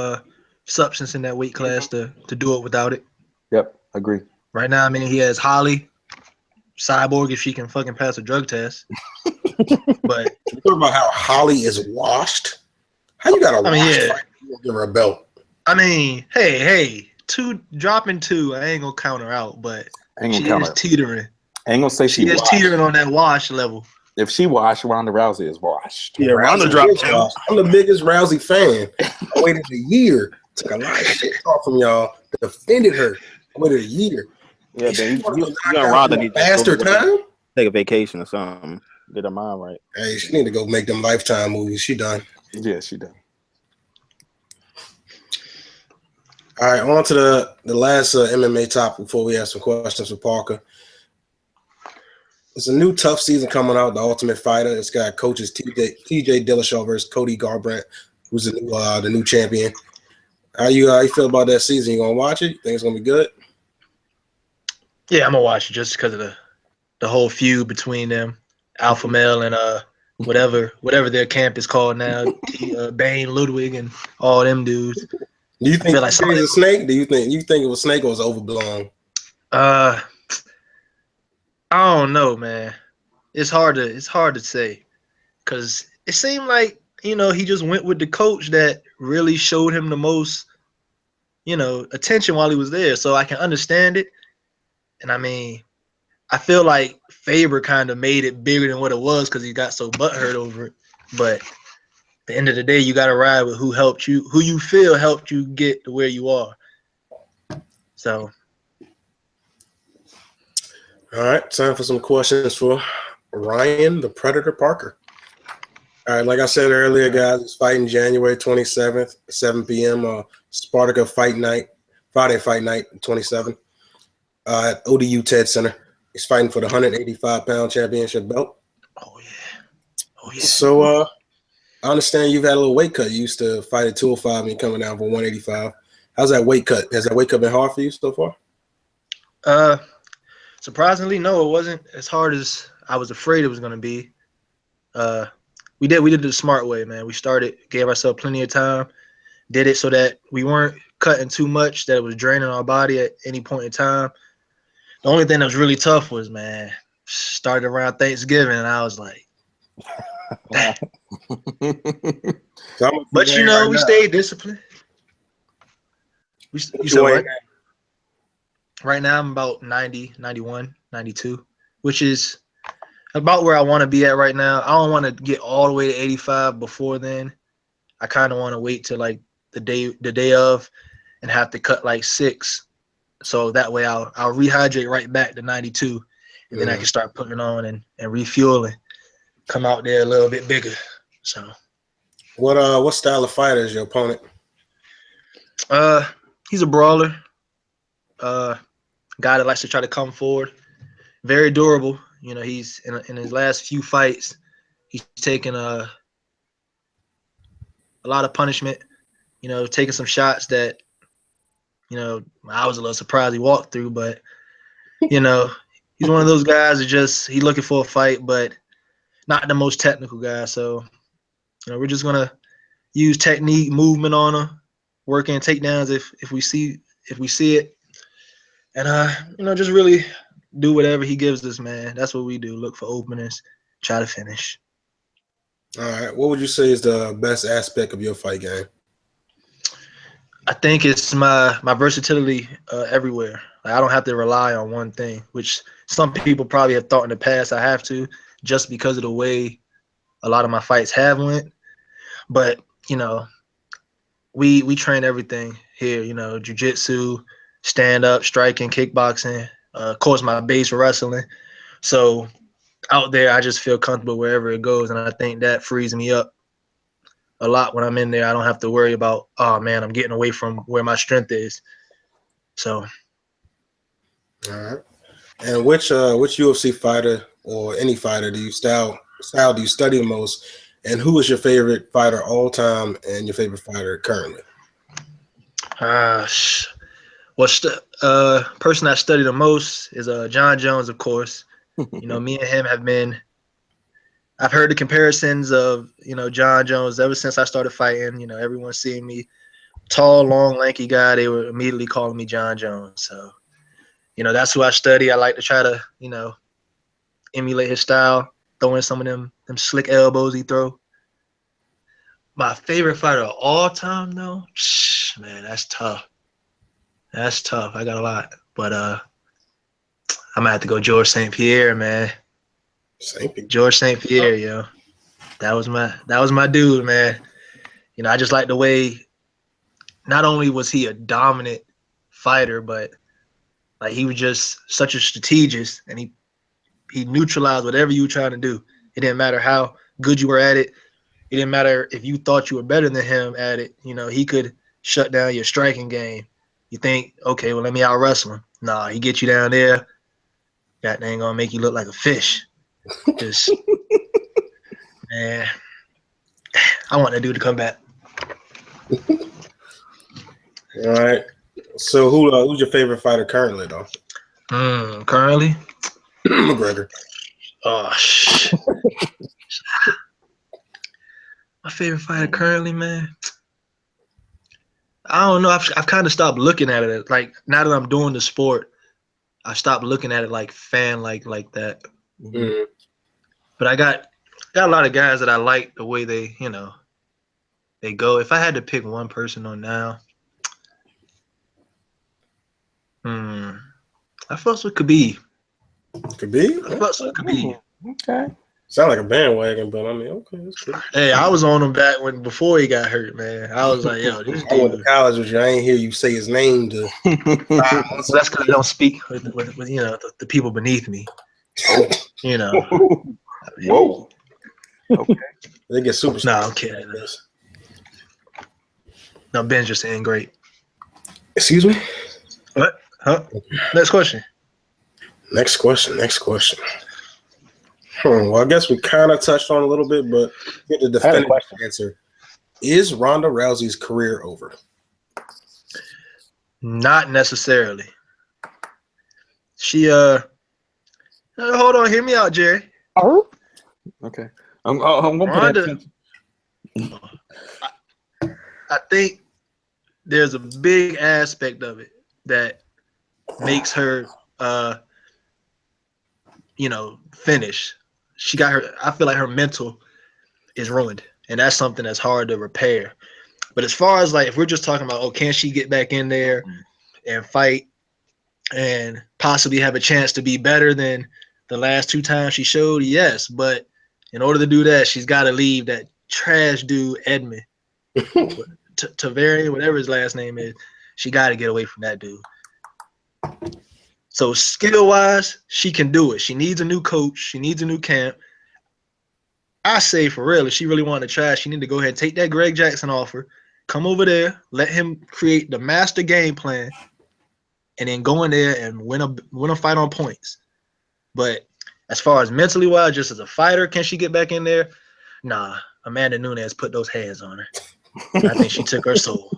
substance in that weight class to do it without it. Yep, agree. Right now, I mean, he has Holly, Cyborg if she can fucking pass a drug test. But you talk about how Holly is washed. How you got a wash fight? You give her a belt. I mean, hey, dropping two. I ain't gonna count her out, but she is teetering. I ain't gonna say she is teetering on that wash level. If she washed, Ronda Rousey is washed. Yeah, Ronda dropped two. I'm the biggest Rousey fan. I waited a year. Took a lot of shit talk from y'all. Defended her. I waited a year. Yeah, you and Ronda need to faster time. Take a vacation or something. Get her mind right. Hey, she need to go make them Lifetime movies. She done. Yeah, she done. All right, on to the last MMA topic before we ask some questions for Parker. It's a new tough season coming out, The Ultimate Fighter. It's got coaches TJ Dillashaw versus Cody Garbrandt, who's the new champion. How you feel about that season? You gonna watch it? You think it's gonna be good? Yeah, I'm gonna watch it just because of the whole feud between them, Alpha Male and whatever their camp is called now, Bane, Ludwig, and all them dudes. Do you think he's a snake? Do you think it was snake or was it overblown? I don't know, man. It's hard to say, because it seemed like he just went with the coach that really showed him the most attention while he was there. So I can understand it, and I mean, I feel like Faber kind of made it bigger than what it was because he got so butthurt over it. But at the end of the day, you got to ride with who you feel helped you get to where you are. So. All right, time for some questions for Ryan the Predator Parker. All right, like I said earlier, guys, it's fighting January 27th, 7 p.m. Spartyka Fight Night, Friday Fight Night, 27th, at ODU TED Center. He's fighting for the 185-pound championship belt. Oh, yeah. So I understand you've had a little weight cut. You used to fight at 205 and you're coming down for 185. How's that weight cut? Has that weight cut been hard for you so far? Surprisingly, no, it wasn't as hard as I was afraid it was going to be. We did it the smart way, man. We gave ourselves plenty of time, did it so that we weren't cutting too much, that it was draining our body at any point in time. The only thing that was really tough was, man, started around Thanksgiving, and I was like, but we stayed disciplined. You said what? Right now, I'm about 90, 91, 92, which is about where I want to be at right now. I don't want to get all the way to 85 before then. I kind of want to wait till like the day of and have to cut like 6. So that way I'll rehydrate right back to 92, and then I can start putting on and refueling, come out there a little bit bigger. So what style of fighter is your opponent? He's a brawler. Guy that likes to try to come forward. Very durable. He's in his last few fights, he's taken a lot of punishment. Taking some shots that, I was a little surprised he walked through, but he's one of those guys that he's looking for a fight, but not the most technical guy. So, we're just gonna use technique, movement on him, working takedowns if we see it. And just really do whatever he gives us, man. That's what we do. Look for openings, try to finish. All right. What would you say is the best aspect of your fight game? I think it's my versatility everywhere. Like, I don't have to rely on one thing, which some people probably have thought in the past I have to, just because of the way a lot of my fights have went. But, we train everything here, jiu-jitsu, stand-up, striking, kickboxing, of course my base for wrestling. So out there I just feel comfortable wherever it goes, and I think that frees me up a lot when I'm in there. I don't have to worry about, oh man, I'm getting away from where my strength is. So. All right. And which UFC fighter or any fighter do you style do you study the most, and who is your favorite fighter all time and your favorite fighter currently? Well, Person I study the most is John Jones, of course. You know, me and him have been. I've heard the comparisons of John Jones ever since I started fighting. You know, everyone seeing me tall, long, lanky guy, they were immediately calling me John Jones. So, that's who I study. I like to try to emulate his style, throw in some of them slick elbows he throw. My favorite fighter of all time, though, man, that's tough. That's tough. I got a lot, but I'm gonna have to go George St. Pierre, man. George St. Pierre, yo, that was my dude, man. I just like the way. Not only was he a dominant fighter, but like he was just such a strategist, and he neutralized whatever you were trying to do. It didn't matter how good you were at it. It didn't matter if you thought you were better than him at it. He could shut down your striking game. You think, okay, well, let me out wrestle him. Nah, he get you down there. That thing gonna make you look like a fish. Just, man, I want that dude to come back. All right. So who's your favorite fighter currently, though? Currently? McGregor. Oh, shit. My favorite fighter currently, man. I don't know. I've kind of stopped looking at it. Like, now that I'm doing the sport, I stopped looking at it like fan like that. Mm-hmm. But I got a lot of guys that I like the way they, they go. If I had to pick one person on now, I felt it could be. Khabib? I felt it could be. Okay. Sound like a bandwagon, but I mean, okay, that's cool. Hey, I was on him back before he got hurt, man. I was like, yo, this I went dude. to college with you. I ain't hear you say his name to 5 months. So that's because I don't speak with the people beneath me. Whoa. Okay. They get super. No, I'm kidding. No, Ben's just saying great. Excuse me? What? Huh? Next question. Next question. Well, I guess we kind of touched on it a little bit, but get the definitive answer. Is Ronda Rousey's career over? Not necessarily. She hold on, hear me out, Jerry. Oh. Okay. I'm gonna Ronda, I think there's a big aspect of it that makes her finish. She got her. I feel like her mental is ruined, and that's something that's hard to repair. But as far as like, if we're just talking about, can she get back in there and fight and possibly have a chance to be better than the last 2 times she showed? Yes, but in order to do that, she's got to leave that trash dude Edmund Taveri, whatever his last name is. She got to get away from that dude. So skill-wise, she can do it. She needs a new coach. She needs a new camp. I say for real, if she really wanted to try, she need to go ahead and take that Greg Jackson offer, come over there, let him create the master game plan, and then go in there and win a fight on points. But as far as mentally wise, just as a fighter, can she get back in there? Nah, Amanda Nunes put those hands on her. I think she took her soul.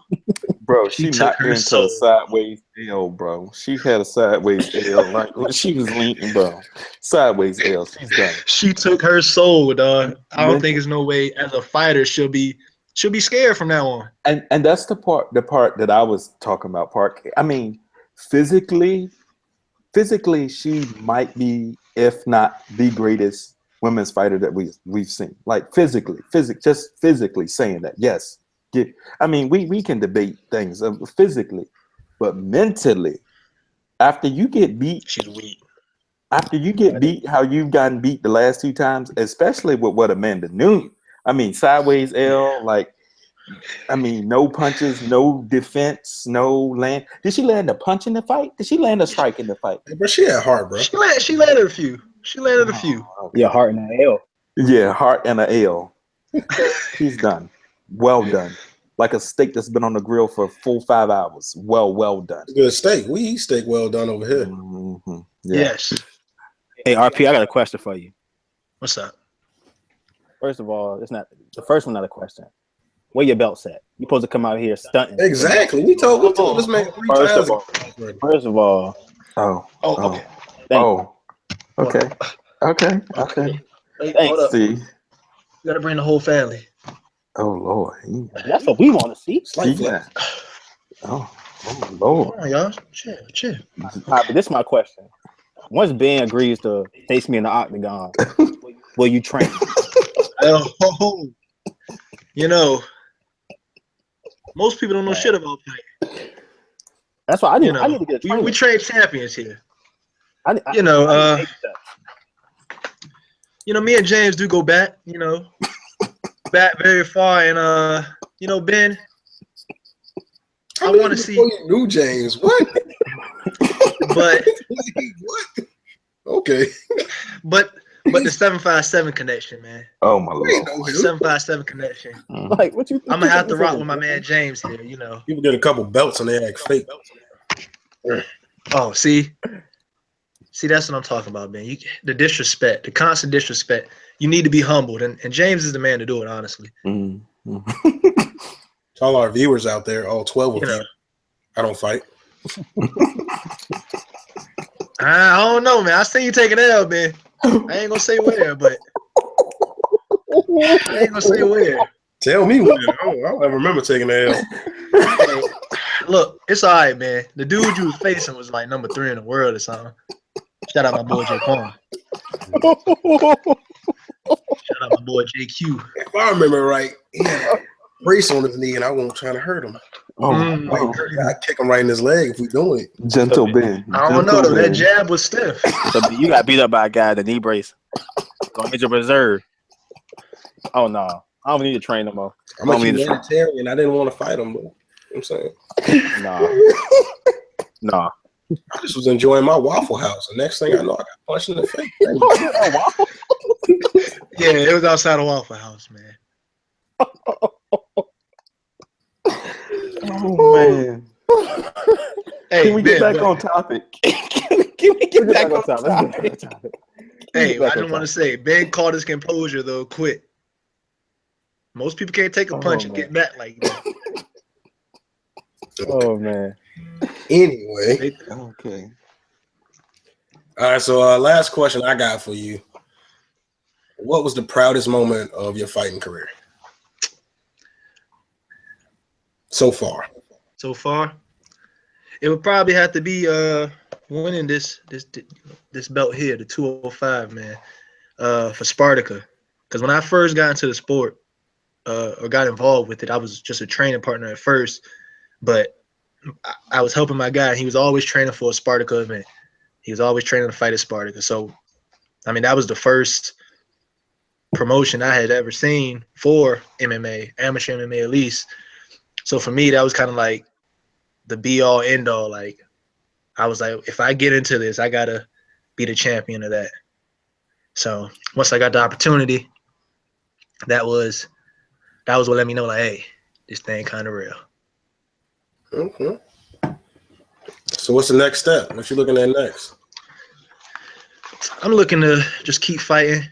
Bro, she knocked her into a sideways L, bro. She had a sideways L. Like when she was leaning, bro. Sideways L. She's done. She took her soul, dog. I don't think there's no way as a fighter she'll be scared from now on. And that's the part that I was talking about, Park. I mean, physically, she might be, if not the greatest women's fighter that we've seen. Like physically saying that, yes. I mean, we can debate things physically, but mentally, after you get beat, she's weak. After you get beat, how you've gotten beat the last 2 times, especially with what Amanda knew. I mean, sideways L, like, I mean, no punches, no defense, no land. Did she land a punch in the fight? Did she land a strike in the fight? But she had heart, bro. She landed a few. Okay. Yeah, heart and an L. Yeah, heart and an L. She's done. Well done. Like a steak that's been on the grill for 4-5 hours. Well done. Good steak. We eat steak well done over here. Mm-hmm. Yeah. Yes. Hey, RP, I got a question for you. What's up? First of all, it's not the first one. Not a question. Where your belts at? You supposed to come out here stunting. Exactly. We told this man 3 times. First of all. Okay. Okay. Hold up. See. You gotta bring the whole family. Oh Lord. That's what we want to see. Yeah. Oh Lord. Come on, y'all. Chill. All right, but this is my question. Once Ben agrees to face me in the octagon, will you train? You know, most people don't know shit about fighting. That's why I need to get a trainer. We train champions here. Me and James do go back, back very far. And, Ben, I want to see. You knew James. What? But. What? Okay. But the 757 connection, man. Oh my Lord. 757 connection. Like, what you? I'm gonna have to rock with my man James here. People get a couple belts and they act fake. Oh, see, that's what I'm talking about, man. The disrespect, the constant disrespect. You need to be humbled, and James is the man to do it, honestly. Mm-hmm. To all our viewers out there, all 12 of you, I don't fight. I don't know, man. I see you taking an L, man. I ain't gonna say where, but I ain't gonna say where. Tell me when. I don't ever remember taking an L. Hey, look, it's all right, man. The dude you was facing was like number 3 in the world or something. Shout out my boy J. Pong. Shout out my boy JQ. If I remember right, he had a brace on his knee and I wasn't trying to hurt him. I'd kick him right in his leg if we doing it. Gentle Ben. I don't know though. That jab was stiff. So you got beat up by a guy at the knee brace. Gonna hit your reserve. Oh no, I don't need to train no more. I'm a humanitarian. I didn't want to fight him, but I'm saying. Nah. I just was enjoying my Waffle House. The next thing I know, I got punched in the face. Yeah, it was outside of Waffle House, man. Oh man. Hey, Can we get back on topic? Can we get back on topic? Hey, I just want to say, Ben caught his composure though, quick. Most people can't take a punch and get back like that. Oh man. Anyway. Okay. All right, so last question I got for you. What was the proudest moment of your fighting career? So far, it would probably have to be winning this belt here, the 205, man, for Spartyka. Because when I first got into the sport or got involved with it, I was just a training partner at first, but I was helping my guy. He was always training for a Spartyka event. He was always training to fight at Spartyka. So, I mean, that was the first promotion I had ever seen for MMA, amateur MMA at least. So for me, that was kind of like the be-all, end-all. Like, I was like, if I get into this, I got to be the champion of that. So once I got the opportunity, that was what let me know, like, hey, this thing kind of real. Okay. So what's the next step? What you looking at next? I'm looking to just keep fighting,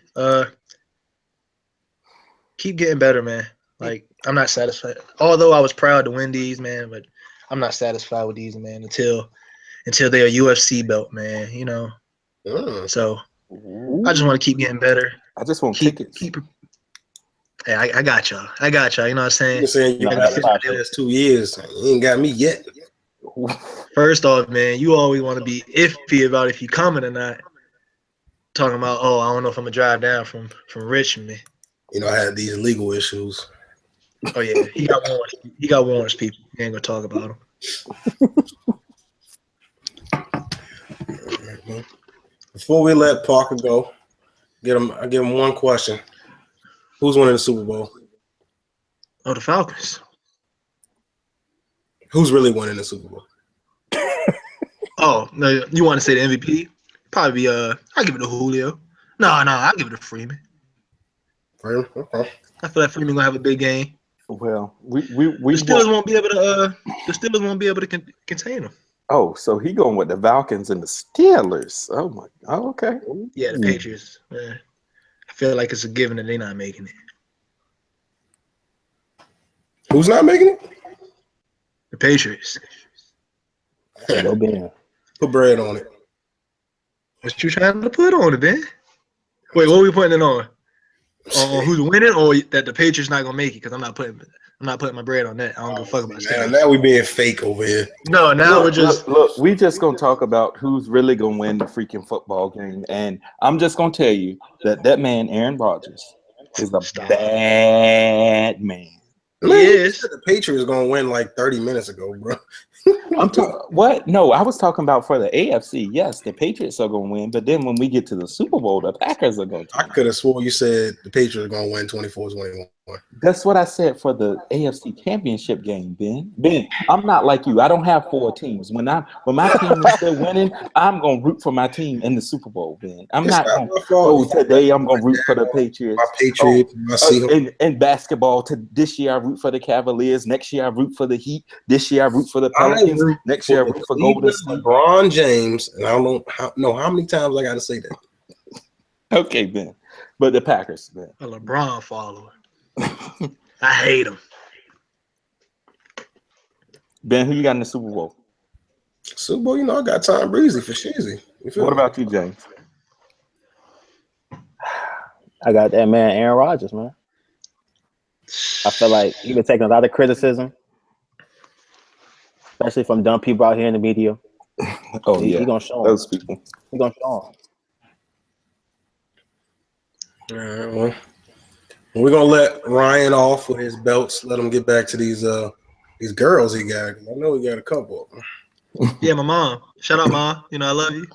keep getting better, man. Like, I'm not satisfied. Although I was proud to win these, man, but I'm not satisfied with these, man, until they're a UFC belt, man, So I just want to keep getting better. I just want tickets. Hey, I got y'all. You know what I'm saying? You're saying you got the last 2 years. You ain't got me yet. First off, man, you always want to be iffy about if you coming or not. Talking about, I don't know if I'm gonna drive down from Richmond. I had these legal issues. Oh yeah, he got warrants. He got warrants, people. We ain't gonna talk about them. Before we let Parker go, I give him one question. Who's winning the Super Bowl? Oh, the Falcons. Who's really winning the Super Bowl? Oh, no, you want to say the MVP? Probably I'll give it to Julio. No, I'll give it to Freeman. Freeman? Okay. I feel like Freeman gonna have a big game. Well, we the Steelers won't be able to contain him. Oh, so he going with the Falcons and the Steelers. Oh okay. Yeah, the Patriots. Man. I feel like it's a given that they're not making it. Who's not making it? The Patriots. Go Ben. Put bread on it. What you trying to put on it, Ben? Wait, what are we putting it on? On who's winning, or that the Patriots not gonna make it? Because I'm not putting my bread on that. I don't give a fuck about that. Now we being fake over here. No, now we're just look. We just gonna talk about who's really gonna win the freaking football game, and I'm just gonna tell you that man Aaron Rodgers is a bad man. Yes, the Patriots gonna win like 30 minutes ago, bro. I'm talking what? No, I was talking about for the AFC. Yes, the Patriots are going to win, but then when we get to the Super Bowl, the Packers are going to win. I could have swore you said the Patriots are going to win 24-21. That's what I said for the AFC Championship game, Ben. Ben, I'm not like you. I don't have 4 teams. When my team is still winning, I'm going to root for my team in the Super Bowl, Ben. I'm not going to, today I'm going to root for the Patriots. My Patriots, my Seahawks. In basketball, this year I root for the Cavaliers. Next year I root for the Heat. This year I root for the Pelicans. Next year I root for Golden State. LeBron James, and I don't know how many times I got to say that. Okay, Ben. But the Packers, Ben. a LeBron follower. I hate him. Ben, who you got in the Super Bowl? Super Bowl, I got Tom Breezy for Sheezy. What about you, James? I got that man, Aaron Rodgers, man. I feel like he's been taking a lot of criticism, especially from dumb people out here in the media. He's gonna show those people. He's gonna show All right, well, we're gonna let Ryan off with his belts. Let him get back to these girls he got. I know he got a couple of them. Yeah, my mom. Shout out, Mom. I love you.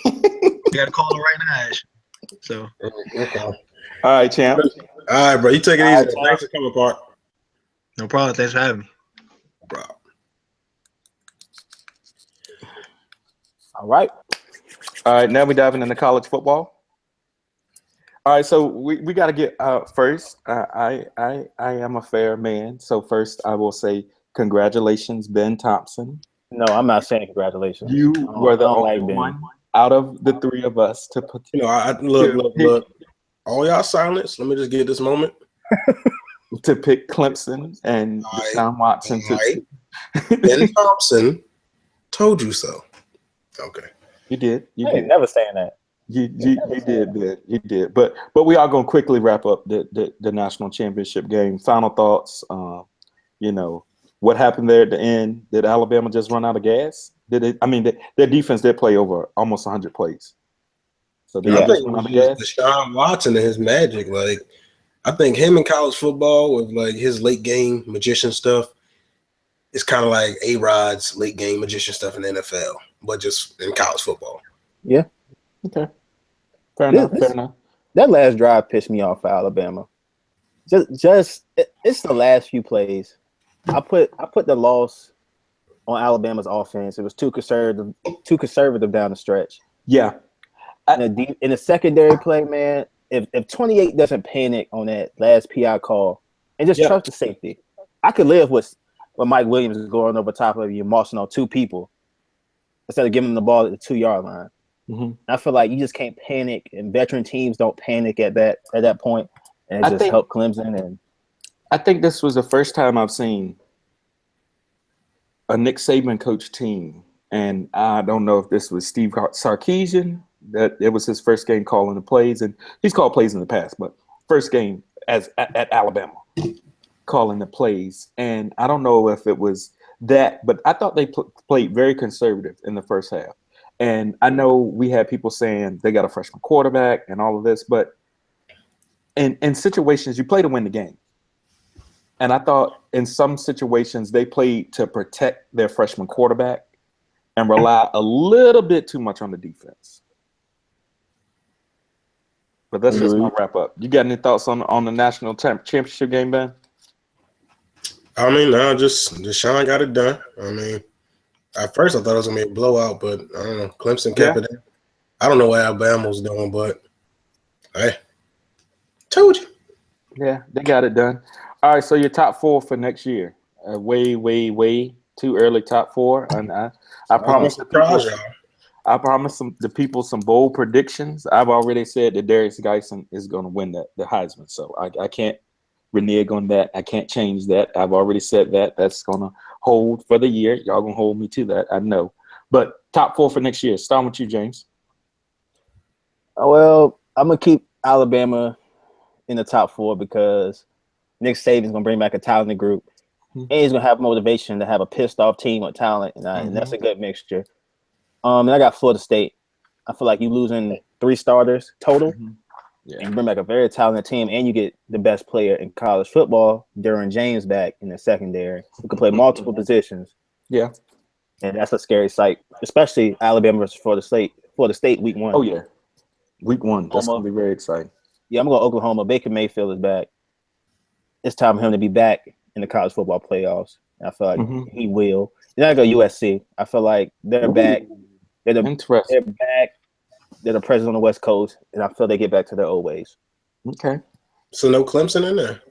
You got to call her right now, Ash. So. Okay. All right, champ. All right, bro. You take it easy. Thanks for coming, Park. No problem. Thanks for having me. Bro. All right. All right, now we're diving into college football. All right, so we got to get first. I am a fair man, so first I will say congratulations, Ben Thompson. No, I'm not saying congratulations. You were the only one out of the 3 of us to put. Look. All y'all silence. Let me just get this moment to pick Clemson and Deshaun Watson. Ben Thompson told you so. Okay, you did. You did. Never saying that. You did, Ben. You did. But we are going to quickly wrap up the national championship game. Final thoughts. What happened there at the end? Did Alabama just run out of gas? Their defense did play over almost 100 plays. So I think Deshaun Watson and his magic. Like, I think him in college football with like his late game magician stuff is kind of like A-Rod's late game magician stuff in the NFL, but just in college football. Yeah. Okay. Fair enough. That last drive pissed me off for Alabama. It's the last few plays. I put the loss on Alabama's offense. It was too conservative down the stretch. Yeah. In the secondary play, man, if 28 doesn't panic on that last PI call and just trust the safety, I could live with Mike Williams is going over top of you, mossing on 2 people instead of giving them the ball at the 2-yard line. Mm-hmm. I feel like you just can't panic, and veteran teams don't panic at that point, and it helped Clemson. And I think this was the first time I've seen a Nick Saban coach team, and I don't know if this was Steve Sarkisian, that it was his first game calling the plays, and he's called plays in the past, but first game at Alabama calling the plays. And I don't know if it was that, but I thought they played very conservative in the first half. And I know we had people saying they got a freshman quarterback and all of this, but in situations, you play to win the game. And I thought in some situations they played to protect their freshman quarterback and rely a little bit too much on the defense. But that's just my wrap up. You got any thoughts on the national championship game, Ben? Just Deshaun got it done. At first I thought it was gonna be a blowout, but I don't know. Clemson kept it in. I don't know what Alabama was doing, but hey, told you. Yeah, they got it done. All right, so your top 4 for next year. Way too early top 4, and I promise the people some bold predictions. I've already said that Darius Geisen is going to win the Heisman, so I can't renege on that. I can't change that. I've already said that. That's going to hold for the year. Y'all going to hold me to that. I know. But top 4 for next year. Starting with you, James. Well, I'm going to keep Alabama in the top 4 because Nick Saban's going to bring back a talented group. And he's going to have motivation to have a pissed-off team with talent, and that's a good mixture. And I got Florida State. I feel like you losing 3 starters total. Yeah. And you bring back a very talented team, and you get the best player in college football, Derwin James, back in the secondary, who can play multiple positions. Yeah. And that's a scary sight, especially Alabama versus Florida State week 1. Oh, yeah. Week 1. That's going to be very exciting. Yeah, I'm going to Oklahoma. Baker Mayfield is back. It's time for him to be back in the college football playoffs. And I feel like he will. Then I go USC. I feel like they're back. They're back. They're the president on the West Coast, and I feel they get back to their old ways. Okay. So no Clemson in there?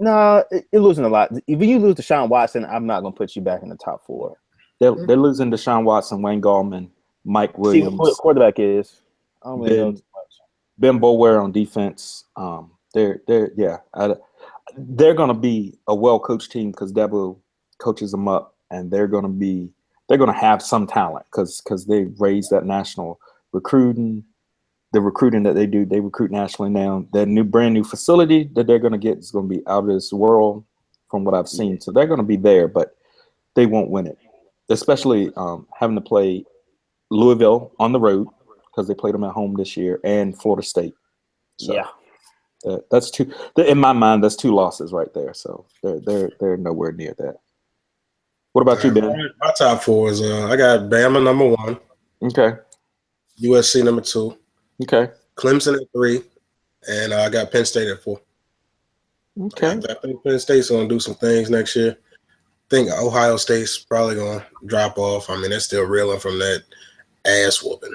No, you're losing a lot. If you lose Deshaun Watson, I'm not going to put you back in the top 4. They're losing Deshaun Watson, Wayne Gallman, Mike Williams. See who the quarterback is. I don't really know too much. Ben Boulware on defense. They're going to be a well-coached team because Dabo coaches them up, and they're going to have some talent because they raised that national recruiting. The recruiting that they do, they recruit nationally now. That brand new facility that they're going to get is going to be out of this world from what I've seen. So they're going to be there, but they won't win it, especially having to play Louisville on the road because they played them at home this year, and Florida State. So, yeah. That's 2. In my mind, that's 2 losses right there. So they're nowhere near that. What about you, Ben? My top 4 is I got Bama number 1. Okay. USC number 2. Okay. Clemson at 3, and I got Penn State at 4. Okay. I think Penn State's going to do some things next year. I think Ohio State's probably going to drop off. I mean, they're still reeling from that ass whooping.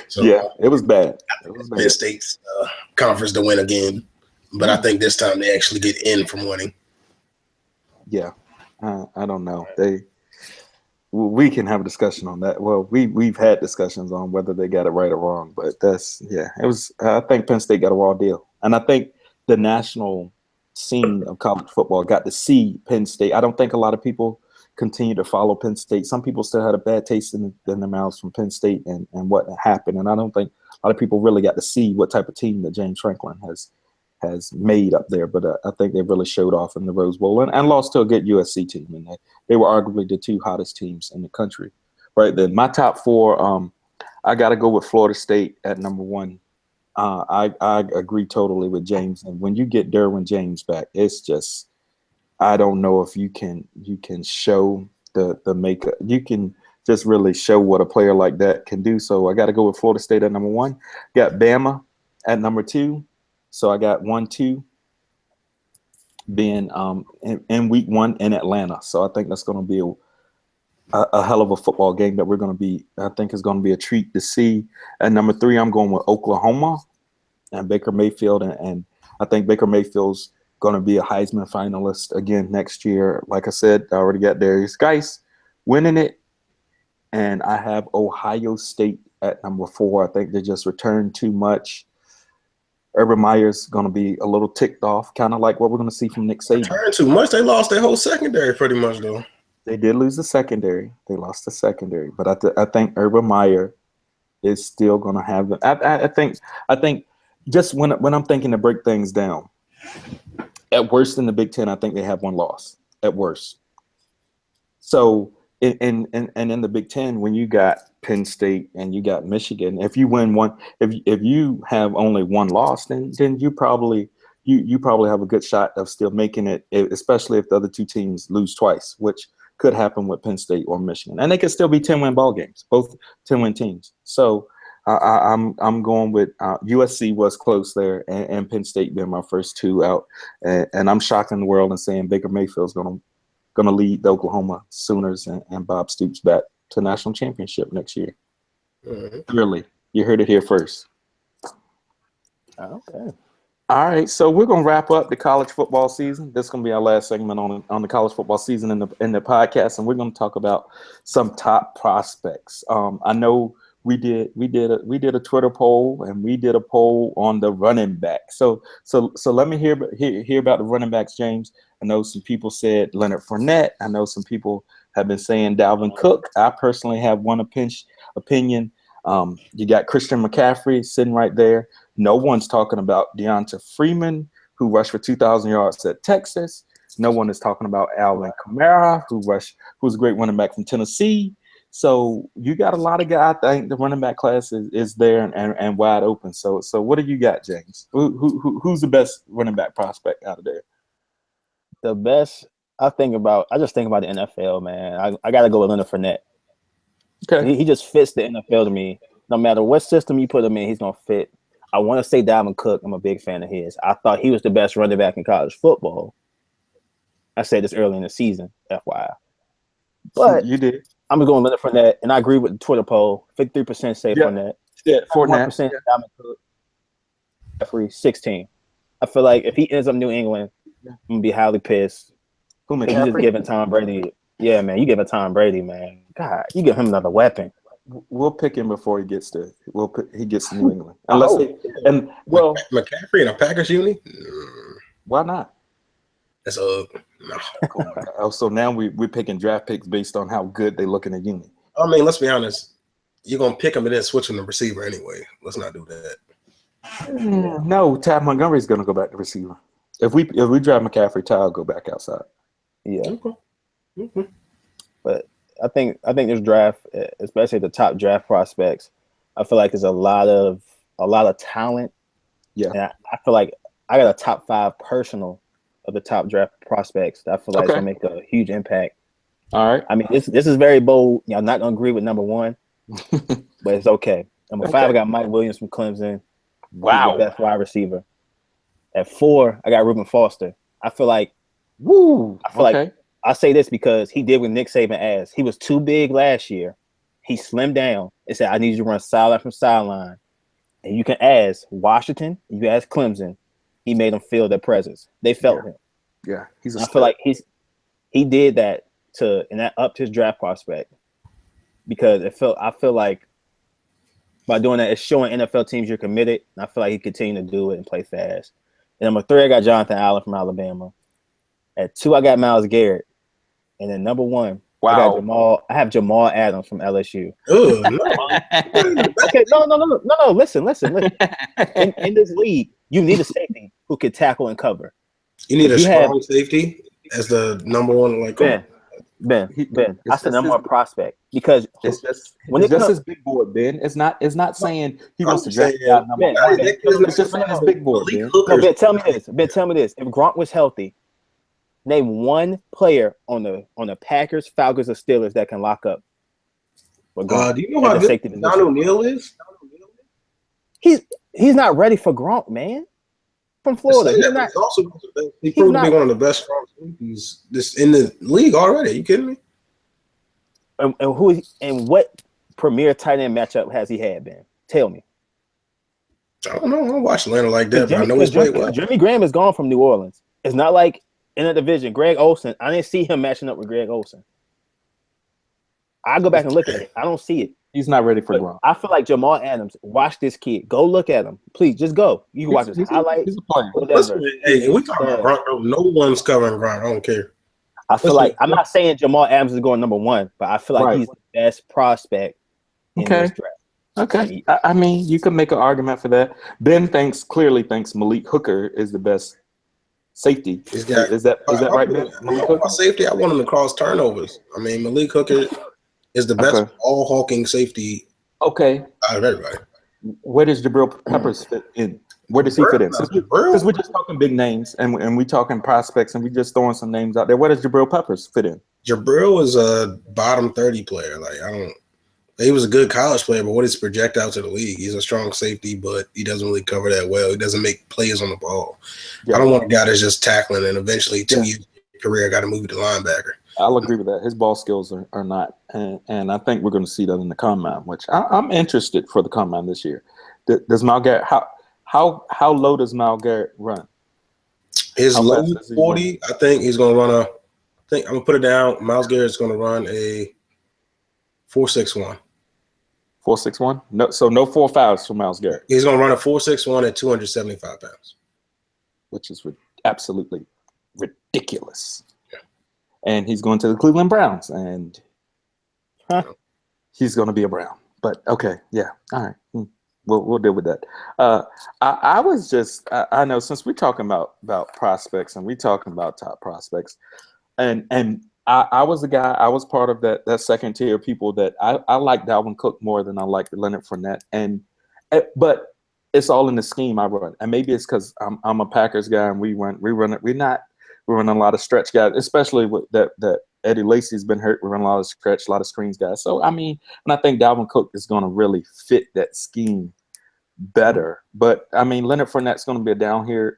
So, yeah, it was bad. Penn State's conference to win again, but I think this time they actually get in from winning. Yeah, I don't know. We can have a discussion on that. Well, we've had discussions on whether they got it right or wrong, but it was. I think Penn State got a raw deal, and I think the national scene of college football got to see Penn State. I don't think a lot of people continue to follow Penn State. Some people still had a bad taste in their mouths from Penn State and what happened. And I don't think a lot of people really got to see what type of team that James Franklin has made up there. But I think they really showed off in the Rose Bowl and lost to a good USC team. And they were arguably the 2 hottest teams in the country. Right then, my top 4, I got to go with Florida State at number 1. I agree totally with James. And when you get Derwin James back, it's just – I don't know if you can show the makeup. You can just really show what a player like that can do. So I got to go with Florida State at number 1. Got Bama at number 2. So I got 1-2 being in week 1 in Atlanta. So I think that's going to be a hell of a football game that I think is going to be a treat to see. At number 3, I'm going with Oklahoma and Baker Mayfield. And I think Baker Mayfield's going to be a Heisman finalist again next year. Like I said, I already got Darius Geis winning it. And I have Ohio State at number 4. I think they just returned too much. Urban Meyer's going to be a little ticked off, kind of like what we're going to see from Nick Saban. Returned too much? They lost their whole secondary pretty much, though. They did lose the secondary. They lost the secondary. But I think Urban Meyer is still going to have them. I think just when I'm thinking to break things down, at worst in the Big Ten, I think they have 1 loss at worst. So in the Big Ten, when you got Penn State and you got Michigan, if you win one, if you have only 1 loss, then you probably have a good shot of still making it, especially if the other 2 teams lose twice, which could happen with Penn State or Michigan, and they could still be 10-win ball games, both 10-win teams. So. I'm going with USC was close there, and Penn State being my first 2 out, and I'm shocking the world and saying Baker Mayfield's going to lead the Oklahoma Sooners and Bob Stoops back to national championship next year. Really, you heard it here first. Okay. All right, so we're going to wrap up the college football season. This is going to be our last segment on the college football season in the podcast, and we're going to talk about some top prospects. I know we did a Twitter poll, and we did a poll on the running back. So let me hear about the running backs, James. I know some people said Leonard Fournette. I know some people have been saying Dalvin Cook. I personally have one opinion. You got Christian McCaffrey sitting right there. No one's talking about Deonta Freeman, who rushed for 2,000 yards at Texas. No one is talking about Alvin Kamara, who's a great running back from Tennessee. So you got a lot of guys. I think the running back class is there and wide open. So what do you got, James? Who's the best running back prospect out of there? The best I just think about the NFL, man. I got to go with Leonard Fournette. Okay. He just fits the NFL to me. No matter what system you put him in, he's going to fit. I want to say Dalvin Cook. I'm a big fan of his. I thought he was the best running back in college football. I said this early in the season, FYI. But you did. I'm going Leonard Fournette, and I agree with the Twitter poll. 53% say Fournette. Yeah, Fournette. 1% Dalvin Cook. Jeffrey, 16. I feel like if he ends up in New England, I'm going to be highly pissed. Who He's just giving Tom Brady. Yeah, man, you giving Tom Brady, man. God, you give him another weapon. We'll pick him before he gets to New England. McCaffrey in a Packers uni? Why not? That's no. Oh, so now we're picking draft picks based on how good they look in a uni. I mean, let's be honest. You're gonna pick him and then switch him to receiver anyway. Let's not do that. No, Tad Montgomery's gonna go back to receiver. If we draft McCaffrey, Tad will go back outside. Yeah. Okay. Mm-hmm. But I think this draft, especially the top draft prospects, I feel like there's a lot of talent. Yeah. And I feel like I got a top 5 personal of the top draft prospects that I feel like it's gonna make a huge impact. All right. I mean, this is very bold. I'm not gonna agree with number 1, but it's okay. Number 5, I got Mike Williams from Clemson. Wow. He's the best wide receiver. At 4, I got Reuben Foster. I feel like I say this because he did what Nick Saban asked. He was too big last year. He slimmed down and said, I need you to run sideline from sideline. And you can ask Washington, you can ask Clemson. He made them feel their presence. They felt him. Yeah. I feel like he did that and that upped his draft prospect because I feel like by doing that, it's showing NFL teams you're committed. And I feel like he continued to do it and play fast. And number 3, I got Jonathan Allen from Alabama. At 2, I got Myles Garrett. And then number 1, I have Jamal Adams from LSU. Oh, no. Okay, no. Listen. In this league, you need a safety who can tackle and cover. You need a strong safety as the number 1. Like Ben. That's the number 1 prospect because it's just his big board, Ben. It's not saying he wants to draft out number 1. It's just saying his big board, Ben. No, Ben, tell me this. If Gronk was healthy, name 1 player on the Packers, Falcons, or Steelers that can lock up. Do you know how good Don O'Neal is? He's not ready for Gronk, man. From Florida, he's proved to be one of the best strong safeties this in the league already. Are you kidding me? And what premier tight end matchup has he had, Ben? Tell me. I don't know. I don't watch Atlanta like that, but I know he's played well. Jimmy Graham is gone from New Orleans. It's not like in a division. Greg Olsen, I didn't see him matching up with Greg Olsen. I go back and look at it. I don't see it. He's not ready for Gronk. I feel like Jamal Adams. Watch this kid. Go look at him. Please, just go. You can watch his highlights. He's a player. Listen, hey, we talking about Gronk. No one's covering Gronk. I don't care. I feel like I'm not saying Jamal Adams is going number 1, but I feel like he's the best prospect in this draft. Okay. I mean, you can make an argument for that. Ben clearly thinks Malik Hooker is the best safety. Is that right, Ben? Malik Hooker? Safety, I want him to cross turnovers. I mean, Malik Hooker is the best all-hawking safety out of everybody. Where does Jabril Peppers fit in? Where does he fit in? Because we're just talking big names and we're talking prospects and we're just throwing some names out there. Where does Jabril Peppers fit in? Jabril is a bottom 30 player. He was a good college player, but what is projected to the league? He's a strong safety, but he doesn't really cover that well. He doesn't make plays on the ball. Yeah. I don't want a guy that's just tackling and eventually 2 years of your career got to move to linebacker. I'll agree with that. His ball skills are not, and I think we're going to see that in the combine, which I'm interested for the combine this year. Does Myles Garrett how low does Myles Garrett run? His low 40. I think he's going to run I'm going to put it down. Myles Garrett's going to run a 4.61. 4.61. No, so no 4.5s for Myles Garrett. He's going to run a 4.61 at 275 pounds, which is absolutely ridiculous. Yeah. And he's going to the Cleveland Browns, and he's going to be a Brown. But okay, yeah, all right, we'll deal with that. I know since we're talking about prospects and we're talking about top prospects, and I was the guy. I was part of that second tier of people that I like Dalvin Cook more than I like Leonard Fournette, but it's all in the scheme I run, and maybe it's because I'm a Packers guy and we run a lot of stretch guys, especially with that Eddie Lacy's been hurt. We run a lot of stretch, a lot of screens guys. So I mean, and I think Dalvin Cook is going to really fit that scheme better. But I mean, Leonard Fournette's going to be a downhill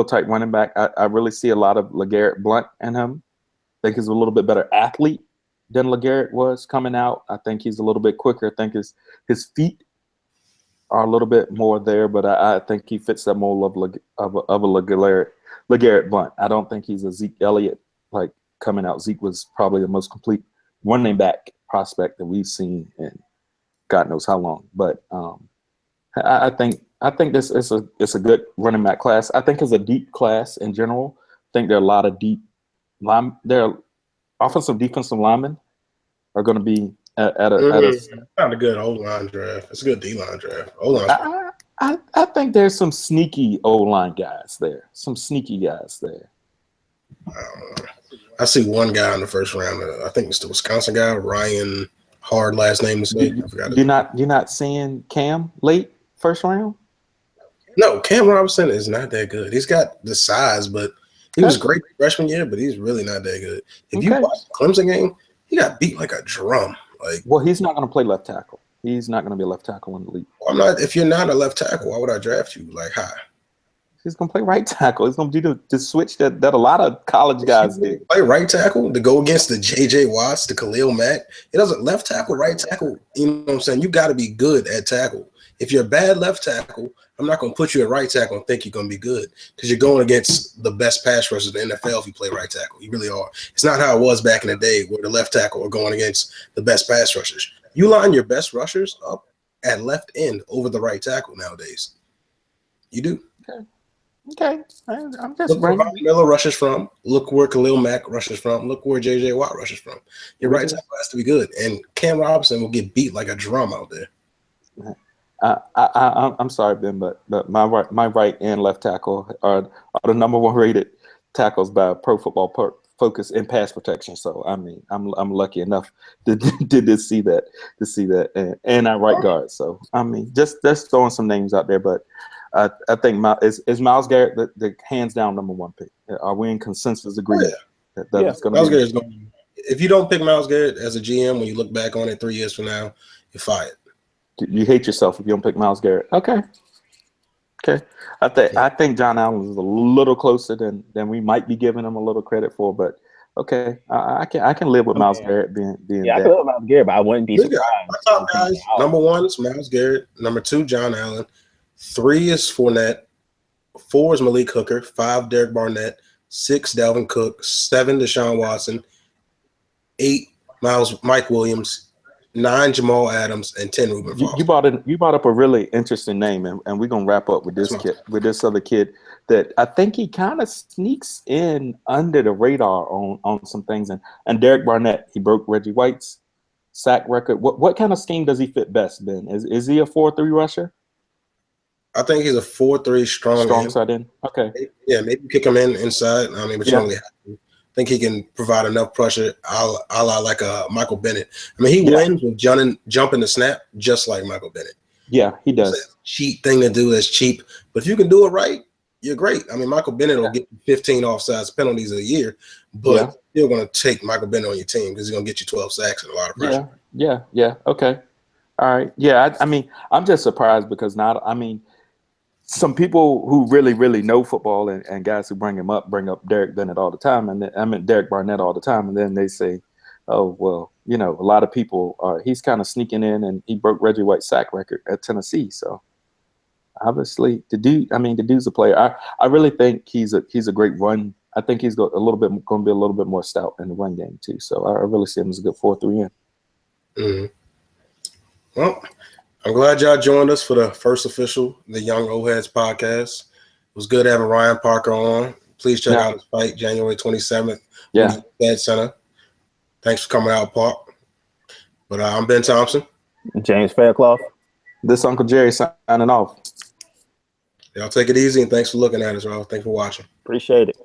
type running back. I really see a lot of LeGarrette Blount in him. I think he's a little bit better athlete than LeGarrette was coming out. I think he's a little bit quicker. I think his feet are a little bit more there, but I think he fits that mold of a LeGarrette Blount. I don't think he's a Zeke Elliott like coming out. Zeke was probably the most complete running back prospect that we've seen in God knows how long. But I think this is a good running back class. I think it's a deep class in general. I think there are a lot of offensive defensive linemen are going to be at not a good O-line draft. It's a good D-line draft. O-line. I think there's some sneaky O-line guys there. Some sneaky guys there. I see one guy in the first round. I think it's the Wisconsin guy, Ryan. Hard last name to say. You're not seeing Cam late first round? No, Cam Robinson is not that good. He's got the size, but he was great freshman year, but he's really not that good. If you watch the Clemson game, he got beat like a drum. Well, he's not going to play left tackle. He's not going to be a left tackle in the league. I'm not. If you're not a left tackle, why would I draft you? Like, hi. He's going to play right tackle. He's going to do the switch that a lot of college guys do. Play right tackle to go against the J.J. Watts, the Khalil Mack. It doesn't left tackle, right tackle. You know what I'm saying? You got to be good at tackle. If you're a bad left tackle, I'm not going to put you at right tackle and think you're going to be good because you're going against the best pass rushers in the NFL if you play right tackle. You really are. It's not how it was back in the day where the left tackle were going against the best pass rushers. You line your best rushers up at left end over the right tackle nowadays. You do. Okay. I'm just look where Miller rushes from. Look where Khalil Mack rushes from. Look where J.J. Watt rushes from. Your right tackle has to be good. And Cam Robinson will get beat like a drum out there. I'm sorry, Ben, but my right and left tackle are the number one rated tackles by Pro Football Focus in pass protection. So I mean, I'm lucky enough to see that, and I right guard. So I mean, just throwing some names out there, but I think is Myles Garrett the hands down number one pick? Are we in consensus agreement? That Myles Garrett's going. If you don't pick Myles Garrett as a GM, when you look back on it 3 years from now, you're fired. You hate yourself if you don't pick Myles Garrett. Okay. I think John Allen is a little closer than we might be giving him a little credit for, but okay, I can live with Myles Garrett being. Yeah, I can live with Myles Garrett, but I wouldn't be surprised. My top guys, number 1 is Myles Garrett. Number 2, John Allen. 3 is Fournette. 4 is Malik Hooker. 5, Derek Barnett. 6, Dalvin Cook. 7, Deshaun Watson. 8, Mike Williams. 9, Jamal Adams, and 10, Reuben Foster. You brought up a really interesting name, and we're gonna wrap up with this other kid that I think he kind of sneaks in under the radar on some things. And Derek Barnett, he broke Reggie White's sack record. What kind of scheme does he fit best, Ben? Is he a 4-3 rusher? I think he's a 4-3 strong side in. Okay. Yeah, maybe kick him inside. I mean, but you only have to. I think he can provide enough pressure, a la like Michael Bennett. I mean, he wins with jumping the snap just like Michael Bennett. Yeah, he does. It's a cheap thing to do. That's cheap. But if you can do it right, you're great. I mean, Michael Bennett will get 15 offsides penalties a year, but you're going to take Michael Bennett on your team because he's going to get you 12 sacks and a lot of pressure. Yeah. Okay. All right. Yeah, I mean, I'm just surprised because some people who really, really know football and guys who bring up Derek Bennett all the time, and Derek Barnett all the time, and then they say, oh, well, a lot of people he's kind of sneaking in, and he broke Reggie White's sack record at Tennessee. So obviously, the dude's a player. I really think he's a great run. I think he's going to be a little bit more stout in the run game too. So I really see him as a good 4-3 in. Mm-hmm. Well, I'm glad y'all joined us for the first official The Young Old Heads podcast. It was good having Ryan Parker on. Please check out his fight January 27th. Yeah. Dead Center. Thanks for coming out, Park. But I'm Ben Thompson. James Fairclough. This Uncle Jerry signing off. Y'all take it easy, and thanks for looking at us, y'all. Thanks for watching. Appreciate it.